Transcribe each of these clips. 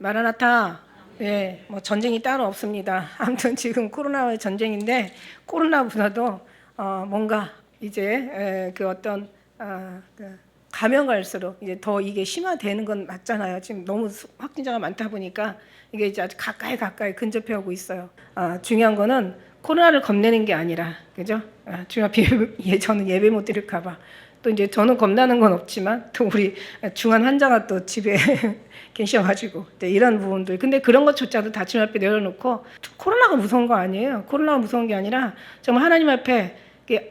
마라나타. 예, 뭐 전쟁이 따로 없습니다. 아무튼 지금 코로나의 전쟁인데 코로나보다도 뭔가 이제 그 어떤 그 가면 갈수록 이제 더 이게 심화되는 건 맞잖아요. 지금 너무 확진자가 많다 보니까 이게 이제 아주 가까이 근접해 오고 있어요. 중요한 거는 코로나를 겁내는 게 아니라, 그죠? 중요한 저는 예배 못 드릴까봐. 또 이제 저는 겁나는 건 없지만 또 우리 중환 환자가 또 집에 계셔가지고 이런 부분들. 근데 그런 것조차도 다 주님 앞에 내려놓고 코로나가 무서운 거 아니에요. 코로나가 무서운 게 아니라 정말 하나님 앞에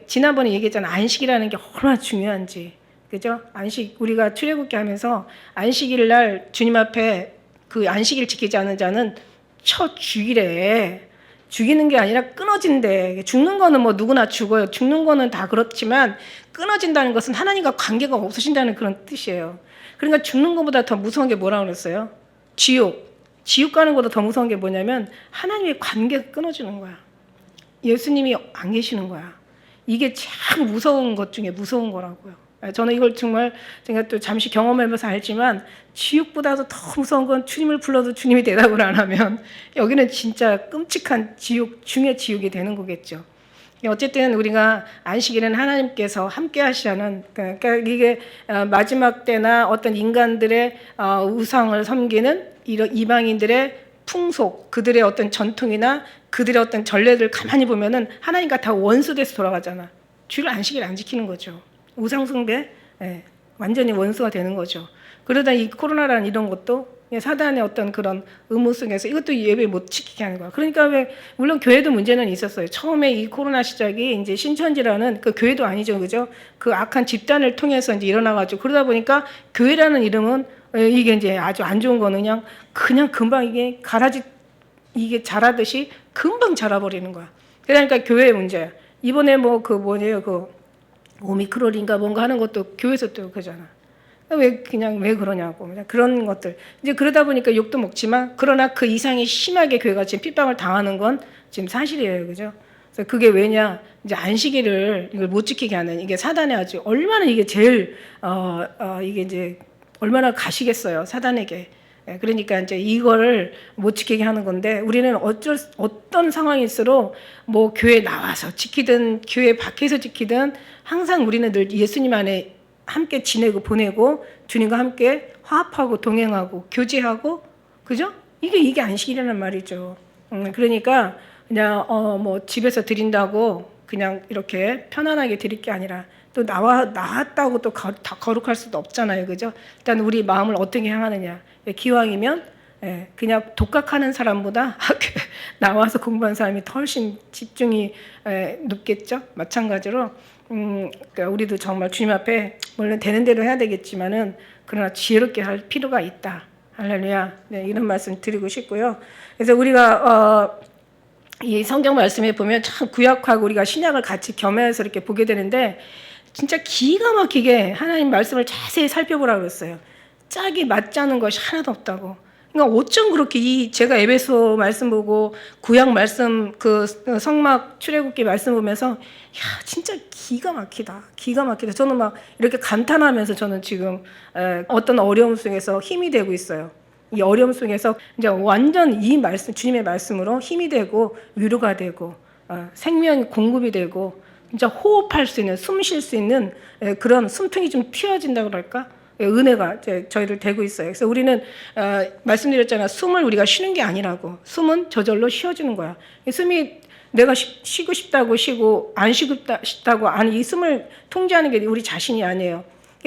지난번에 얘기했잖아. 안식이라는 게 얼마나 중요한지. 그죠? 안식, 우리가 출애굽기 하면서 안식일 날 주님 앞에 그 안식일 지키지 않은 자는 쳐 죽이래. 죽이는 게 아니라 끊어진대. 죽는 거는 뭐 누구나 죽어요. 죽는 거는 다 그렇지만 끊어진다는 것은 하나님과 관계가 없으신다는 그런 뜻이에요. 그러니까 죽는 것보다 더 무서운 게 뭐라고 그랬어요? 지옥. 지옥 가는 것보다 더 무서운 게 뭐냐면 하나님의 관계가 끊어지는 거야. 예수님이 안 계시는 거야. 이게 참 무서운 것 중에 무서운 거라고요. 저는 이걸 정말 제가 또 잠시 경험하면서 알지만 지옥보다도 더 무서운 건 주님을 불러도 주님이 대답을 안 하면 여기는 진짜 끔찍한 지옥 중의 지옥이 되는 거겠죠. 어쨌든 우리가 안식일은 하나님께서 함께 하시라는, 그러니까 이게 마지막 때나 어떤 인간들의 우상을 섬기는 이런 이방인들의 풍속, 그들의 어떤 전통이나 그들의 어떤 전례들 가만히 보면은 하나님과 다 원수돼서 돌아가잖아. 주일 안식일 안 지키는 거죠. 우상 숭배, 완전히 원수가 되는 거죠. 그러다 이 코로나라는 이런 것도 사단의 어떤 그런 의무 속에서 이것도 예배 못 지키게 하는 거야. 그러니까 물론 교회도 문제는 있었어요. 처음에 이 코로나 시작이 이제 신천지라는 그 교회도 아니죠, 그죠? 그 악한 집단을 통해서 이제 일어나가지고 그러다 보니까 교회라는 이름은 이게 이제 아주 안 좋은 거는 그냥 금방 이게 자라듯이 금방 자라버리는 거야. 그러니까 교회의 문제야. 이번에 뭐 그 뭐예요, 그 오미크론인가 뭔가 하는 것도 교회에서 또 그러잖아. 왜 그러냐고. 그런 것들. 이제 그러다 보니까 욕도 먹지만, 그러나 그 이상이 심하게 교회가 지금 핍박을 당하는 건 지금 사실이에요. 그죠? 그래서 그게 왜냐? 이제 안식일을 이걸 못 지키게 하는, 이게 사단에 아주 얼마나 이게 제일, 이게 이제 얼마나 가시겠어요. 사단에게. 그러니까 이제 이거를 못 지키게 하는 건데, 우리는 어떤 상황일수록 뭐 교회 나와서 지키든 교회 밖에서 지키든 항상 우리는 늘 예수님 안에 함께 지내고 보내고 주님과 함께 화합하고 동행하고 교제하고, 그죠? 이게 안식이라는 말이죠. 그러니까 그냥 뭐 집에서 드린다고 그냥 이렇게 편안하게 드릴 게 아니라 또 나왔다고 또 다 거룩할 수도 없잖아요, 그죠? 일단 우리 마음을 어떻게 향하느냐. 기왕이면 그냥 독학하는 사람보다 나와서 공부한 사람이 훨씬 집중이 높겠죠. 마찬가지로 그러니까 우리도 정말 주님 앞에 물론 되는 대로 해야 되겠지만은 그러나 지혜롭게 할 필요가 있다. 할렐루야. 네, 이런 말씀 드리고 싶고요. 그래서 우리가 이 성경 말씀에 보면 참 구약하고 우리가 신약을 같이 겸해서 이렇게 보게 되는데 진짜 기가 막히게 하나님 말씀을 자세히 살펴보라고 그랬어요. 짝이 맞지 않은 것이 하나도 없다고. 그러니까 어쩜 그렇게 제가 에베소 말씀 보고 구약 말씀 그 성막 출애굽기 말씀 보면서 야 진짜 기가 막히다. 저는 막 이렇게 감탄하면서 저는 지금 어떤 어려움 속에서 힘이 되고 있어요. 이 어려움 속에서 이제 완전 이 말씀 주님의 말씀으로 힘이 되고 위로가 되고 생명이 공급이 되고 진짜 호흡할 수 있는 숨 쉴 수 있는 그런 숨통이 좀 틔워진다 그럴까? 은혜가 저희를 되고 있어요. 그래서 우리는 말씀드렸잖아. 숨을 우리가 쉬는 게 아니라고. 숨은 저절로 쉬어지는 거야. 숨이 내가 쉬고 싶다고 쉬고 안 쉬고 싶다고 이 숨을 통제하는 게 우리 자신이 아니에요.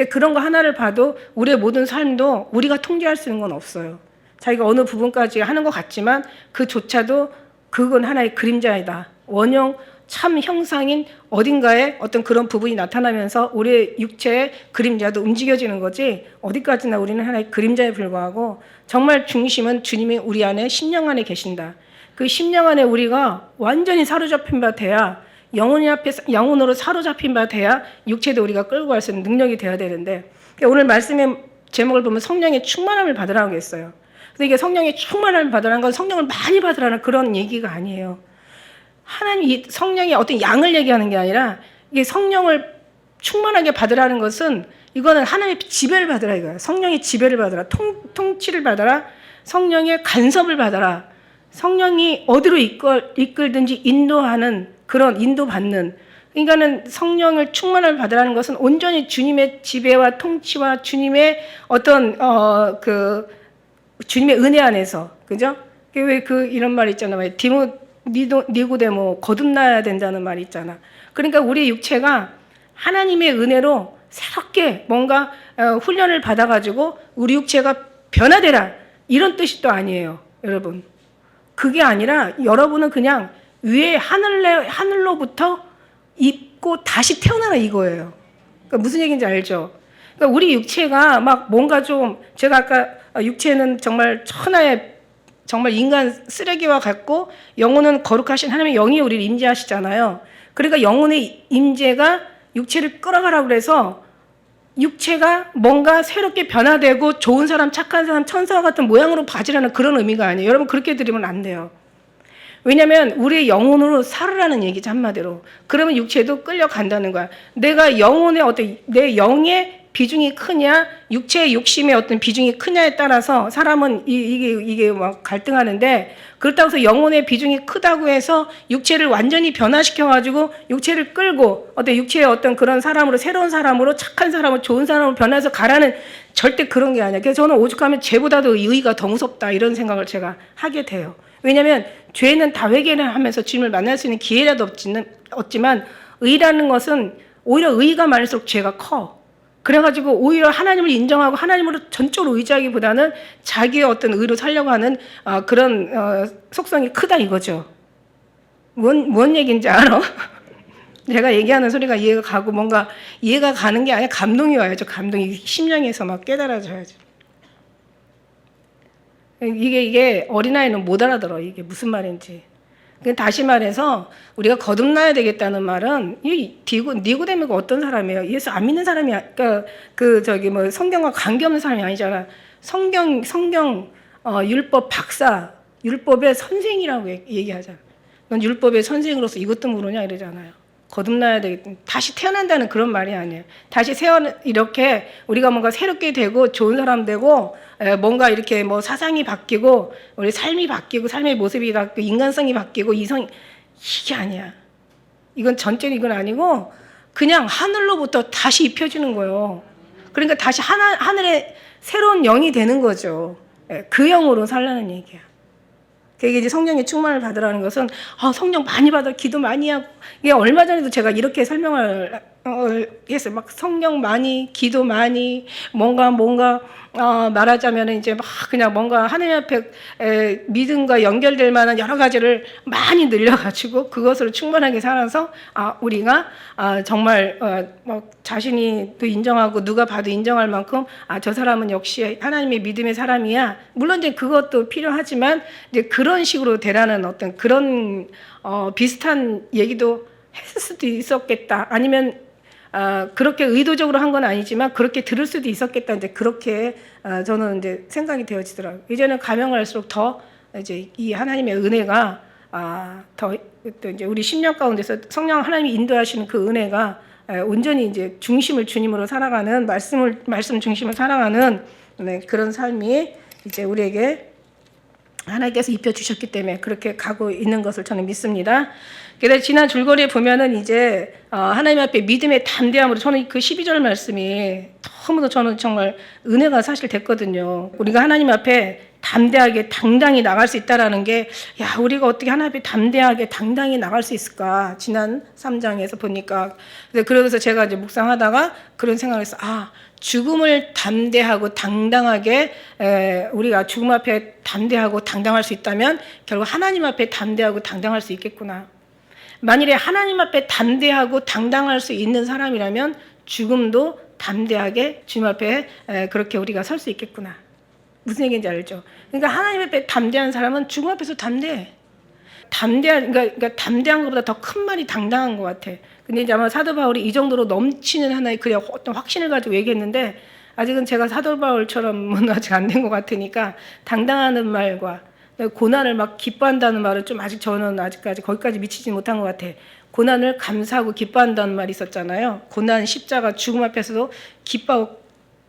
그런 거 하나를 봐도 우리의 모든 삶도 우리가 통제할 수 있는 건 없어요. 자기가 어느 부분까지 하는 것 같지만 그조차도 그건 하나의 그림자이다. 원형 참 형상인 어딘가에 어떤 그런 부분이 나타나면서 우리의 육체의 그림자도 움직여지는 거지 어디까지나 우리는 하나의 그림자에 불과하고 정말 중심은 주님이 우리 안에 심령 안에 계신다. 그 심령 안에 우리가 완전히 사로잡힌 바 돼야 영혼으로 사로잡힌 바 돼야 육체도 우리가 끌고 갈 수 있는 능력이 돼야 되는데 오늘 말씀의 제목을 보면 성령의 충만함을 받으라고 했어요. 근데 이게 성령의 충만함을 받으라는 건 성령을 많이 받으라는 그런 얘기가 아니에요. 하나님 이 성령의 어떤 양을 얘기하는 게 아니라 이게 성령을 충만하게 받으라는 것은 이거는 하나님의 지배를 받으라 이거예요. 성령의 지배를 받으라, 통치를 받아라. 성령의 간섭을 받아라. 성령이 어디로 이끌든지 인도하는 그런 인도받는, 그러니까는 성령을 충만을 받으라는 것은 온전히 주님의 지배와 통치와 주님의 어떤 그 주님의 은혜 안에서, 그죠? 왜 이런 말 있잖아요. 니고데모 거듭나야 된다는 말이 있잖아. 그러니까 우리 육체가 하나님의 은혜로 새롭게 뭔가 훈련을 받아가지고 우리 육체가 변화되라, 이런 뜻이 또 아니에요, 여러분. 그게 아니라 여러분은 그냥 위에 하늘로부터 입고 다시 태어나라, 이거예요. 그러니까 무슨 얘기인지 알죠? 그러니까 우리 육체가 막 뭔가 좀, 제가 아까 육체는 정말 천하의 정말 인간 쓰레기와 같고 영혼은 거룩하신 하나님의 영이 우리를 임재하시잖아요. 그러니까 영혼의 임재가 육체를 끌어가라고 그래서 육체가 뭔가 새롭게 변화되고 좋은 사람, 착한 사람, 천사와 같은 모양으로 봐지라는 그런 의미가 아니에요. 여러분, 그렇게 들으면 안 돼요. 왜냐하면 우리의 영혼으로 살으라는 얘기죠, 한마디로. 그러면 육체도 끌려간다는 거야. 내가 영혼의 어떤 내 영의 비중이 크냐, 육체의 욕심의 어떤 비중이 크냐에 따라서 사람은 이게 막 갈등하는데, 그렇다고 해서 영혼의 비중이 크다고 해서 육체를 완전히 변화시켜가지고 육체를 끌고 어떤 육체의 어떤 그런 사람으로, 새로운 사람으로, 착한 사람으로, 좋은 사람으로 변해서 가라는, 절대 그런 게 아니야. 그래서 저는 오죽하면 죄보다도 의가 더 무섭다, 이런 생각을 제가 하게 돼요. 왜냐하면 죄는 다 회개를 하면서 주님을 만날 수 있는 기회라도 없지만 의라는 것은 오히려 의가 많을수록 죄가 커. 그래가지고 오히려 하나님을 인정하고 하나님으로 전적으로 의지하기보다는 자기의 어떤 의로 살려고 하는 그런 속성이 크다, 이거죠. 뭔 얘기인지 알아? 제가 얘기하는 소리가 이해가 가고 뭔가 이해가 가는 게 아니라 감동이 와야죠. 감동이 심령에서 막 깨달아져야죠. 이게 어린아이는 못 알아들어, 이게 무슨 말인지. 다시 말해서 우리가 거듭나야 되겠다는 말은 이 니고데모가 어떤 사람이에요? 예수 안 믿는 사람이야. 그러니까 성경과 관계없는 사람이 아니잖아. 성경 율법 박사, 율법의 선생이라고 얘기하잖아. 넌 율법의 선생으로서 이것도 모르냐, 이러잖아요. 거듭나야 되겠다. 다시 태어난다는 그런 말이 아니에요. 다시 이렇게 우리가 뭔가 새롭게 되고 좋은 사람 되고 뭔가 이렇게 뭐 사상이 바뀌고 우리 삶이 바뀌고 삶의 모습이 바뀌고 인간성이 바뀌고 이게 아니야. 이건 이건 아니고 그냥 하늘로부터 다시 입혀주는 거예요. 그러니까 다시 하늘의 새로운 영이 되는 거죠. 그 영으로 살라는 얘기야. 그게 이제 성령의 충만을 받으라는 것은 성령 많이 받아, 기도 많이 하고, 이게 얼마 전에도 제가 이렇게 설명을 했어요. 막 성령 많이, 기도 많이, 뭔가 말하자면 이제 막 그냥 뭔가 하나님 앞에 믿음과 연결될 만한 여러 가지를 많이 늘려가지고 그것으로 충만하게 살아서 우리가 정말 자신이 또 인정하고 누가 봐도 인정할 만큼 저 사람은 역시 하나님의 믿음의 사람이야. 물론 이제 그것도 필요하지만 이제 그런 식으로 되라는 어떤 그런 비슷한 얘기도 했을 수도 있었겠다. 아니면 그렇게 의도적으로 한 건 아니지만 그렇게 들을 수도 있었겠다. 이제 그렇게 저는 이제 생각이 되어지더라고요. 이제는 가면갈수록 더 이제 이 하나님의 은혜가 더 또 이제 우리 심령 가운데서 성령 하나님이 인도하시는 그 은혜가 온전히 이제 중심을 주님으로 살아가는 말씀 중심을 살아가는 그런 삶이 이제 우리에게 하나님께서 입혀 주셨기 때문에 그렇게 가고 있는 것을 저는 믿습니다. 그래서 지난 줄거리에 보면은 이제 하나님 앞에 믿음의 담대함으로 저는 그 12절 말씀이 너무도 저는 정말 은혜가 사실 됐거든요. 우리가 하나님 앞에 담대하게 당당히 나갈 수 있다라는 게, 우리가 어떻게 하나님 앞에 담대하게 당당히 나갈 수 있을까? 지난 3장에서 보니까. 그래서 제가 이제 묵상하다가 그런 생각을 했어요. 죽음을 담대하고 당당하게 우리가 죽음 앞에 담대하고 당당할 수 있다면 결국 하나님 앞에 담대하고 당당할 수 있겠구나. 만일에 하나님 앞에 담대하고 당당할 수 있는 사람이라면 죽음도 담대하게 주님 앞에 그렇게 우리가 설 수 있겠구나. 무슨 얘기인지 알죠? 그러니까 하나님 앞에 담대한 사람은 죽음 앞에서 담대해. 그러니까 담대한 것보다 더 큰 말이 당당한 것 같아. 근데 이제 아마 사도 바울이 이 정도로 넘치는 하나의 그냥 어떤 확신을 가지고 얘기했는데 아직은 제가 사도 바울처럼은 아직 안 된 것 같으니까 당당하는 말과 고난을 막 기뻐한다는 말은 좀 저는 아직까지 거기까지 미치지 못한 것 같아. 고난을 감사하고 기뻐한다는 말이 있었잖아요. 고난, 십자가, 죽음 앞에서도 기뻐하고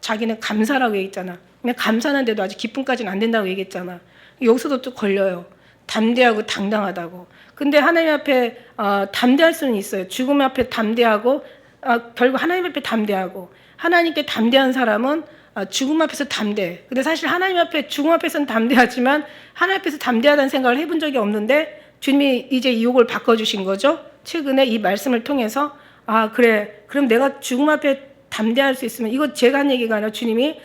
자기는 감사라고 얘기했잖아. 그냥 감사하는데도 아직 기쁨까지는 안 된다고 얘기했잖아. 여기서도 또 걸려요. 담대하고 당당하다고. 근데 하나님 앞에 담대할 수는 있어요. 죽음 앞에 담대하고 결국 하나님 앞에 담대하고, 하나님께 담대한 사람은 죽음 앞에서 담대. 근데 사실 하나님 앞에 죽음 앞에서는 담대하지만 하나님 앞에서 담대하다는 생각을 해본 적이 없는데 주님이 이제 이 욕을 바꿔주신 거죠. 최근에 이 말씀을 통해서 그래, 그럼 내가 죽음 앞에 담대할 수 있으면, 이거 제가 한 얘기가 아니라 주님이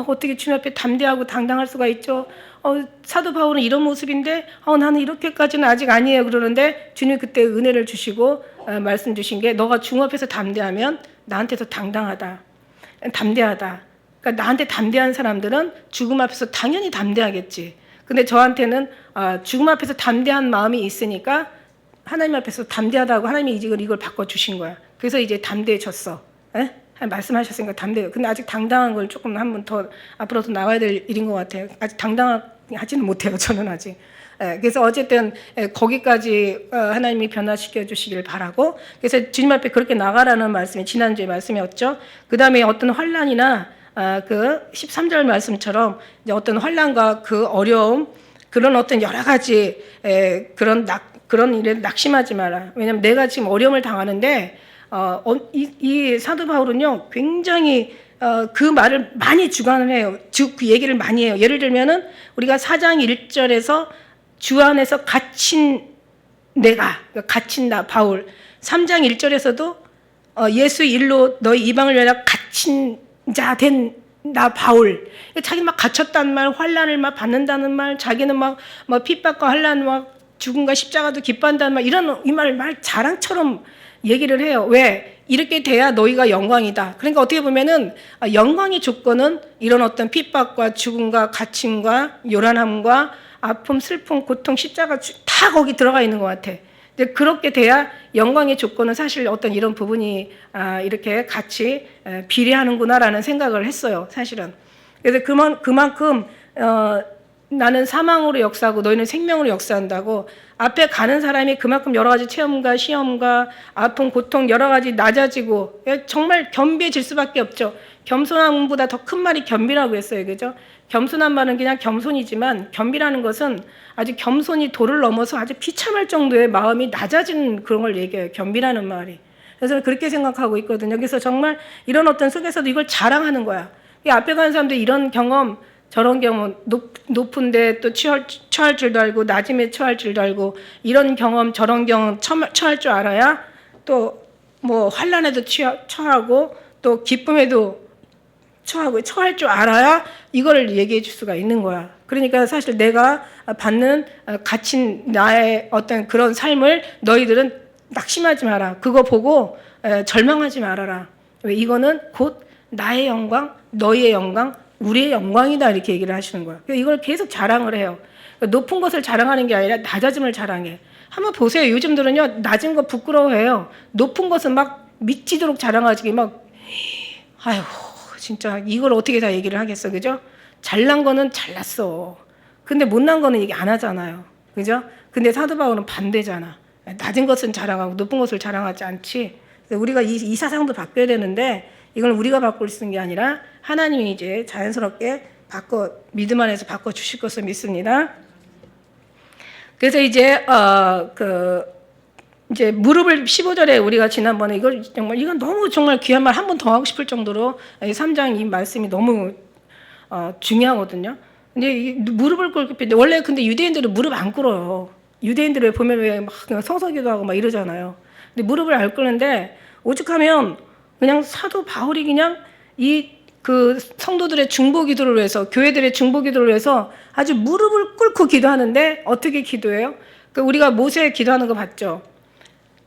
어떻게 주님 앞에 담대하고 당당할 수가 있죠. 사도 바울은 이런 모습인데 나는 이렇게까지는 아직 아니에요 그러는데 주님이 그때 은혜를 주시고 말씀 주신 게, 너가 죽음 앞에서 담대하면 나한테서 담대하다. 그러니까 나한테 담대한 사람들은 죽음 앞에서 당연히 담대하겠지. 근데 저한테는 죽음 앞에서 담대한 마음이 있으니까 하나님 앞에서 담대하다고 하나님이 이걸 바꿔주신 거야. 그래서 이제 담대해졌어. 말씀하셨으니까 담대해요. 근데 아직 당당한 걸 조금 한 번 더 앞으로 더 나와야 될 일인 것 같아요. 아직 당당하지는 못해요. 저는 아직. 그래서 어쨌든 거기까지 하나님이 변화시켜 주시길 바라고, 그래서 주님 앞에 그렇게 나가라는 말씀이 지난주에 말씀이었죠. 그 다음에 어떤 환난이나 그 13절 말씀처럼 이제 어떤 환난과 그 어려움, 그런 어떤 여러 가지 그런 일에 낙심하지 마라. 왜냐하면 내가 지금 어려움을 당하는데 이 사도 바울은요 굉장히 그 말을 많이 주관을 해요. 그 얘기를 많이 해요. 예를 들면은 우리가 4장 1절에서 주 안에서 갇힌 나 바울, 3장 1절에서도 예수 일로 너희 이방을 위하여 갇힌 자 된 나 바울, 자기 막 갇혔다는 말, 환난을 막 받는다는 말, 자기는 막 핍박과 환난, 막 죽음과 십자가도 기뻐한다는 말, 이런 이 말 자랑처럼 얘기를 해요. 왜? 이렇게 돼야 너희가 영광이다. 그러니까 어떻게 보면은 영광의 조건은 이런 어떤 핍박과 죽음과 갇힘과 요란함과 아픔, 슬픔, 고통, 십자가 다 거기 들어가 있는 것 같아. 근데 그렇게 돼야 영광의 조건은 사실 어떤 이런 부분이 이렇게 같이 비례하는구나라는 생각을 했어요. 사실은. 그래서 그만큼 나는 사망으로 역사하고 너희는 생명으로 역사한다고, 앞에 가는 사람이 그만큼 여러 가지 체험과 시험과 아픔, 고통 여러 가지 낮아지고 정말 겸비해질 수밖에 없죠. 겸손함보다 더 큰 말이 겸비라고 했어요. 그죠? 겸손한 말은 그냥 겸손이지만 겸비라는 것은 아주 겸손이 도를 넘어서 아주 비참할 정도의 마음이 낮아지는 그런 걸 얘기해요. 겸비라는 말이. 그래서 그렇게 생각하고 있거든요. 그래서 정말 이런 어떤 속에서도 이걸 자랑하는 거야. 이 앞에 가는 사람들 이런 경험, 저런 경험, 높은데 또 처할 줄도 알고 낮음에 처할 줄도 알고, 이런 경험 저런 경험 처할 줄 알아야 또 뭐 환난에도 처하고 또 기쁨에도 처할 줄 알아야 이걸 얘기해 줄 수가 있는 거야. 그러니까 사실 내가 받는 갇힌 나의 어떤 그런 삶을 너희들은 낙심하지 마라. 그거 보고 절망하지 말아라. 왜? 이거는 곧 나의 영광, 너희의 영광, 우리의 영광이다, 이렇게 얘기를 하시는 거야. 이걸 계속 자랑을 해요. 높은 것을 자랑하는 게 아니라 낮아짐을 자랑해. 한번 보세요. 요즘들은요 낮은 거 부끄러워해요. 높은 것은 막 미치도록 자랑하지. 막 아휴 진짜 이걸 어떻게 다 얘기를 하겠어. 그죠? 잘난 거는 잘났어. 근데 못난 거는 얘기 안 하잖아요. 그죠? 근데 사도 바울은 반대잖아. 낮은 것은 자랑하고 높은 것을 자랑하지 않지. 우리가 이 사상도 바뀌어야 되는데 이걸 우리가 바꿀 수 있는 게 아니라 하나님이 이제 자연스럽게 믿음 안에서 바꿔 주실 것을 믿습니다. 그래서 이제 이제 무릎을 15절에 우리가 지난번에 이건 너무 정말 귀한 말 한 번 더 하고 싶을 정도로 3장 이 말씀이 너무 중요하거든요. 근데 이 무릎을 꿇게 원래 근데 유대인들은 무릎 안 꿇어요. 유대인들을 보면 왜 막 성서기도 하고 막 이러잖아요. 근데 무릎을 안 꿇는데 오죽하면 그냥 사도 바울이 그냥 그 성도들의 중보 기도를 위해서, 교회들의 중보 기도를 위해서 아주 무릎을 꿇고 기도하는데 어떻게 기도해요? 우리가 모세 기도하는 거 봤죠?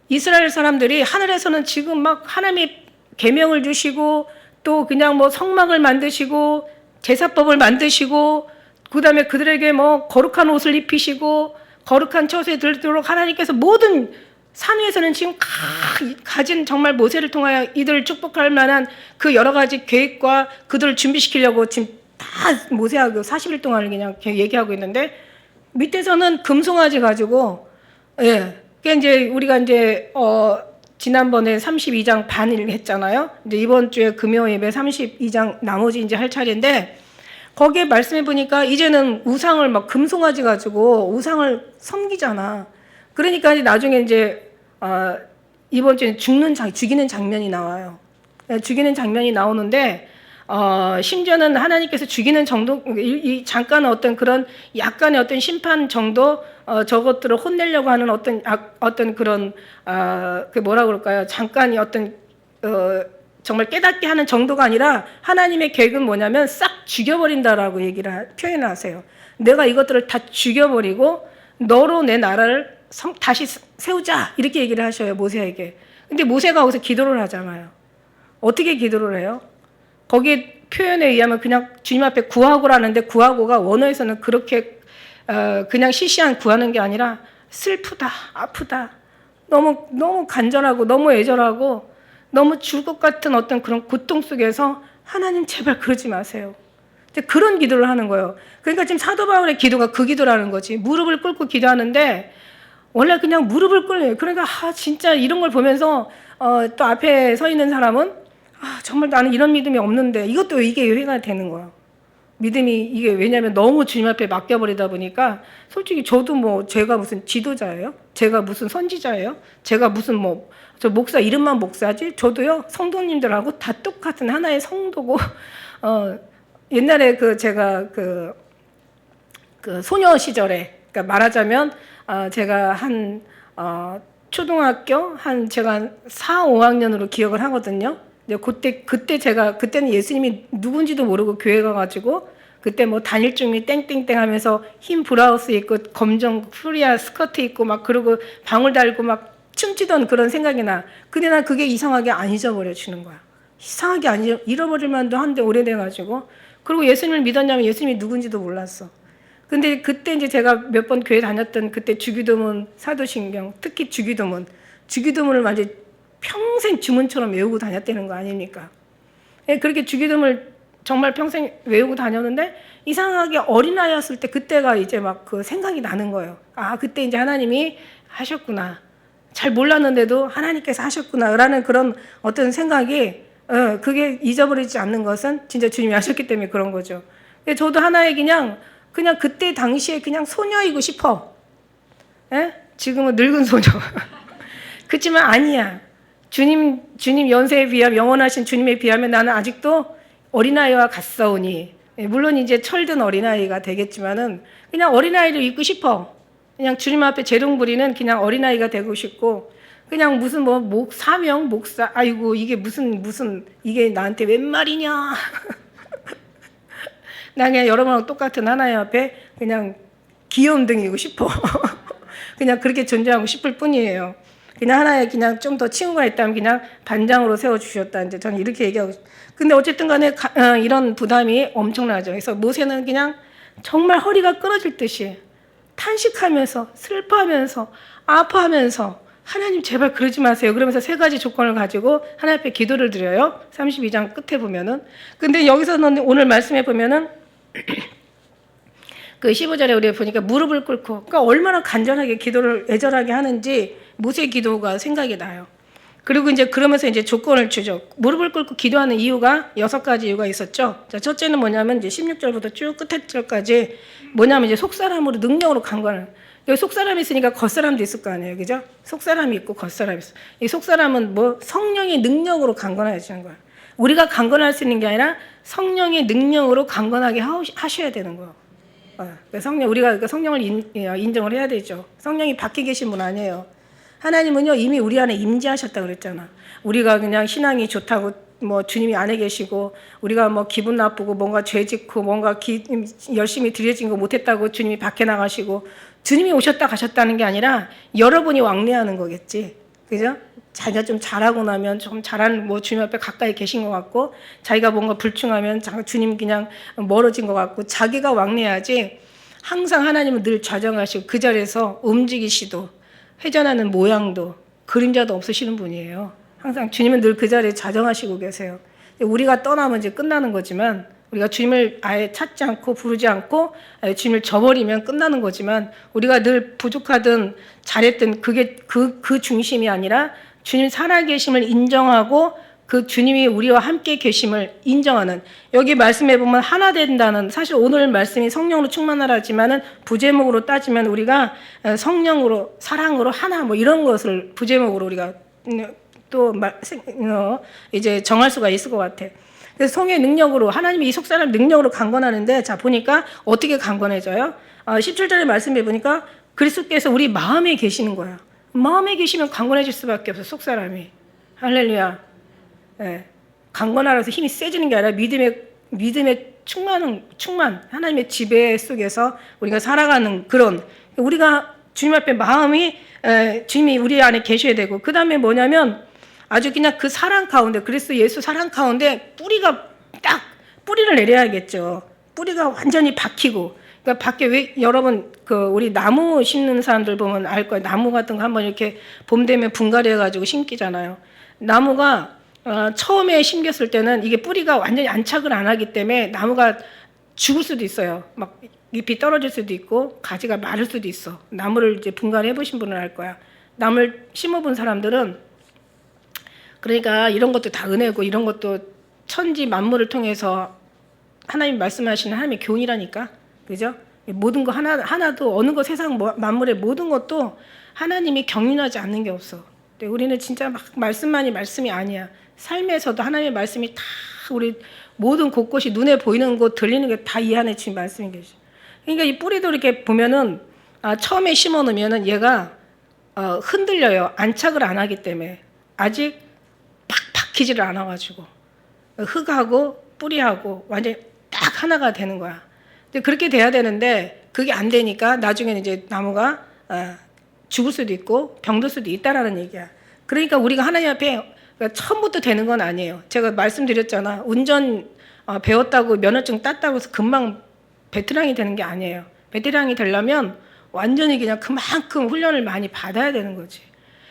이스라엘 사람들이 하늘에서는 지금 막 하나님이 계명을 주시고 또 그냥 뭐 성막을 만드시고 제사법을 만드시고 그다음에 그들에게 뭐 거룩한 옷을 입히시고 거룩한 처소에 들도록 하나님께서 모든 산 위에서는 지금 가진 정말 모세를 통하여 이들을 축복할 만한 그 여러 가지 계획과 그들을 준비시키려고 지금 다 모세하고 40일 동안 그냥 얘기하고 있는데 밑에서는 금송아지 가지고 그러니까 이제 우리가 이제 지난번에 32장 반을 했잖아요. 이제 이번 주에 금요 예배 32장 나머지 이제 할 차례인데 거기에 말씀해 보니까 이제는 우상을 막 금송아지 가지고 우상을 섬기잖아. 그러니까 나중에 이제 이번 주에 죽이는 장면이 나와요. 죽이는 장면이 나오는데 심지어는 하나님께서 죽이는 정도, 잠깐 어떤 그런 약간의 어떤 심판 정도, 저것들을 혼내려고 하는 어떤 그런, 그 뭐라 그럴까요? 잠깐이 어떤, 정말 깨닫게 하는 정도가 아니라 하나님의 계획은 뭐냐면 싹 죽여버린다라고 표현을 하세요. 내가 이것들을 다 죽여버리고 너로 내 나라를 다시 세우자. 이렇게 얘기를 하셔요, 모세에게. 근데 모세가 거기서 기도를 하잖아요. 어떻게 기도를 해요? 거기에 표현에 의하면 그냥 주님 앞에 구하고라는데 구하고가 원어에서는 그렇게 그냥 시시한 구하는 게 아니라 슬프다, 아프다, 너무 간절하고 너무 애절하고 너무 죽을 것 같은 어떤 그런 고통 속에서 하나님 제발 그러지 마세요. 그런 기도를 하는 거예요. 그러니까 지금 사도 바울의 기도가 그 기도라는 거지. 무릎을 꿇고 기도하는데 원래 그냥 무릎을 꿇어요. 그러니까 진짜 이런 걸 보면서 또 앞에 서 있는 사람은 정말 나는 이런 믿음이 없는데 이것도 이게 회가 되는 거야. 믿음이 이게 왜냐하면 너무 주님 앞에 맡겨버리다 보니까 솔직히 저도 뭐 제가 무슨 지도자예요? 제가 무슨 선지자예요? 제가 무슨 저 목사 이름만 목사지? 저도요 성도님들하고 다 똑같은 하나의 성도고 옛날에 제가 그 소녀 시절에 그러니까 말하자면 제가 초등학교 제가 4, 5학년으로 기억을 하거든요. 그때는 예수님이 누군지도 모르고 교회 가가지고 그때 뭐 단일중이 땡땡땡 하면서 흰 브라우스 입고 검정 프리아 스커트 입고 막 그러고 방울 달고 막 춤추던 그런 생각이 나. 근데 난 그게 이상하게 안 잊어버려지는 거야. 이상하게 안 잃어버릴 만도 한데 오래돼가지고. 그리고 예수님을 믿었냐면 예수님이 누군지도 몰랐어. 근데 그때 이제 제가 몇 번 교회 다녔던 그때 주기도문, 사도신경, 특히 주기도문을 완전 평생 주문처럼 외우고 다녔다는 거 아닙니까? 그렇게 주기도문을 정말 평생 외우고 다녔는데 이상하게 어린아이였을 때 그때가 이제 막 그 생각이 나는 거예요. 그때 이제 하나님이 하셨구나. 잘 몰랐는데도 하나님께서 하셨구나라는 그런 어떤 생각이 그게 잊어버리지 않는 것은 진짜 주님이 하셨기 때문에 그런 거죠. 저도 하나의 그냥 그때 당시에 그냥 소녀이고 싶어. 지금은 늙은 소녀. 그렇지만 아니야. 주님 연세에 비하면 영원하신 주님에 비하면 나는 아직도 어린아이와 같사오니 물론 이제 철든 어린아이가 되겠지만은 그냥 어린아이를 있고 싶어. 그냥 주님 앞에 재롱 부리는 그냥 어린아이가 되고 싶고 그냥 무슨 사명 목사 아이고 이게 무슨 이게 나한테 웬 말이냐. 나 그냥 여러분하고 똑같은 하나님 앞에 그냥 귀염둥이고 싶어. 그냥 그렇게 존재하고 싶을 뿐이에요. 그냥 하나의 그냥 좀 더 칭호가 있다면 그냥 반장으로 세워주셨다. 이제 저는 이렇게 얘기하고 근데 어쨌든 간에 이런 부담이 엄청나죠. 그래서 모세는 그냥 정말 허리가 끊어질 듯이 탄식하면서 슬퍼하면서 아파하면서 하나님 제발 그러지 마세요. 그러면서 3가지 조건을 가지고 하나님 앞에 기도를 드려요. 32장 끝에 보면은. 근데 여기서는 오늘 말씀해 보면은 그 15절에 우리가 보니까 무릎을 꿇고 그러니까 얼마나 간절하게 기도를 애절하게 하는지 모세 기도가 생각이 나요. 그리고 이제 그러면서 이제 조건을 주죠. 무릎을 꿇고 기도하는 이유가 6가지 이유가 있었죠. 자, 첫째는 뭐냐면 이제 16절부터 쭉 끝에 절까지 뭐냐면 이제 속사람으로 능력으로 강건을. 여기 속사람이 있으니까 겉사람도 있을 거 아니에요. 그죠? 속사람이 있고 겉사람이 있어. 이 속사람은 성령의 능력으로 강건해지는 거예요. 우리가 강건할 수 있는 게 아니라 성령의 능력으로 강건하게 하셔야 되는 거예요. 우리가 성령을 인정을 해야 되죠. 성령이 밖에 계신 분 아니에요. 하나님은요 이미 우리 안에 임재하셨다고 그랬잖아. 우리가 그냥 신앙이 좋다고 주님이 안에 계시고 우리가 기분 나쁘고 뭔가 죄 짓고 뭔가 열심히 드려진 거 못했다고 주님이 밖에 나가시고 주님이 오셨다 가셨다는 게 아니라 여러분이 왕래하는 거겠지. 그죠? 자기가 좀 잘하고 나면 좀 잘하는 주님 앞에 가까이 계신 것 같고 자기가 뭔가 불충하면 주님 그냥 멀어진 것 같고 자기가 왕래하지 항상 하나님은 늘 좌정하시고 그 자리에서 움직이시도 회전하는 모양도 그림자도 없으시는 분이에요. 항상 주님은 늘 그 자리에 좌정하시고 계세요. 우리가 떠나면 이제 끝나는 거지만 우리가 주님을 아예 찾지 않고 부르지 않고 주님을 저버리면 끝나는 거지만 우리가 늘 부족하든 잘했든 그게 그 중심이 아니라 주님 살아계심을 인정하고 그 주님이 우리와 함께 계심을 인정하는, 여기 말씀해 보면 하나 된다는, 사실 오늘 말씀이 성령으로 충만하라지만은 부제목으로 따지면 우리가 성령으로 사랑으로 하나 뭐 이런 것을 부제목으로 우리가 또 이제 정할 수가 있을 것 같아. 그래서 성의 능력으로 하나님이 이 속사람 능력으로 강건하는데, 자 보니까 어떻게 강건해져요? 17절의 말씀해 보니까 그리스도께서 우리 마음에 계시는 거야. 마음에 계시면 강건해질 수밖에 없어, 속사람이. 할렐루야. 예, 강건하라 해서 힘이 세지는 게 아니라 믿음의 충만, 하나님의 지배 속에서 우리가 살아가는 그런, 우리가 주님 앞에 마음이 주님이 우리 안에 계셔야 되고, 그 다음에 뭐냐면 아주 그냥 그 사랑 가운데, 그리스도 예수 사랑 가운데 뿌리가 딱 뿌리를 내려야겠죠. 뿌리가 완전히 박히고. 그러니까 밖에 왜 여러분 우리 나무 심는 사람들 보면 알 거예요. 나무 같은 거 한번 이렇게 봄 되면 분갈이 해가지고 심기잖아요. 나무가 처음에 심겼을 때는 이게 뿌리가 완전히 안착을 안 하기 때문에 나무가 죽을 수도 있어요. 막 잎이 떨어질 수도 있고 가지가 마를 수도 있어. 나무를 이제 분갈이 해보신 분은 알 거야. 나무를 심어본 사람들은, 그러니까 이런 것도 다 은혜고 이런 것도 천지 만물을 통해서 하나님 말씀하시는 하나님의 교훈이라니까, 그죠? 모든 거 하나도 어느 것 세상 만물의 모든 것도 하나님이 경륜하지 않는 게 없어. 근데 우리는 진짜 막 말씀만이 말씀이 아니야. 삶에서도 하나님의 말씀이 다 우리 모든 곳곳이 눈에 보이는 곳 들리는 게 다 이 안에 지금 말씀이 계시. 그러니까 이 뿌리도 이렇게 보면은 처음에 심어 놓으면은 얘가 흔들려요. 안착을 안 하기 때문에 아직 팍 박히지를 않아가지고 흙하고 뿌리하고 완전히 딱 하나가 되는 거야. 근데 그렇게 돼야 되는데 그게 안 되니까 나중에는 이제 나무가 죽을 수도 있고 병들 수도 있다라는 얘기야. 그러니까 우리가 하나님 앞에 처음부터 되는 건 아니에요. 제가 말씀드렸잖아. 운전 배웠다고 면허증 땄다고 해서 금방 베테랑이 되는 게 아니에요. 베테랑이 되려면 완전히 그냥 그만큼 훈련을 많이 받아야 되는 거지.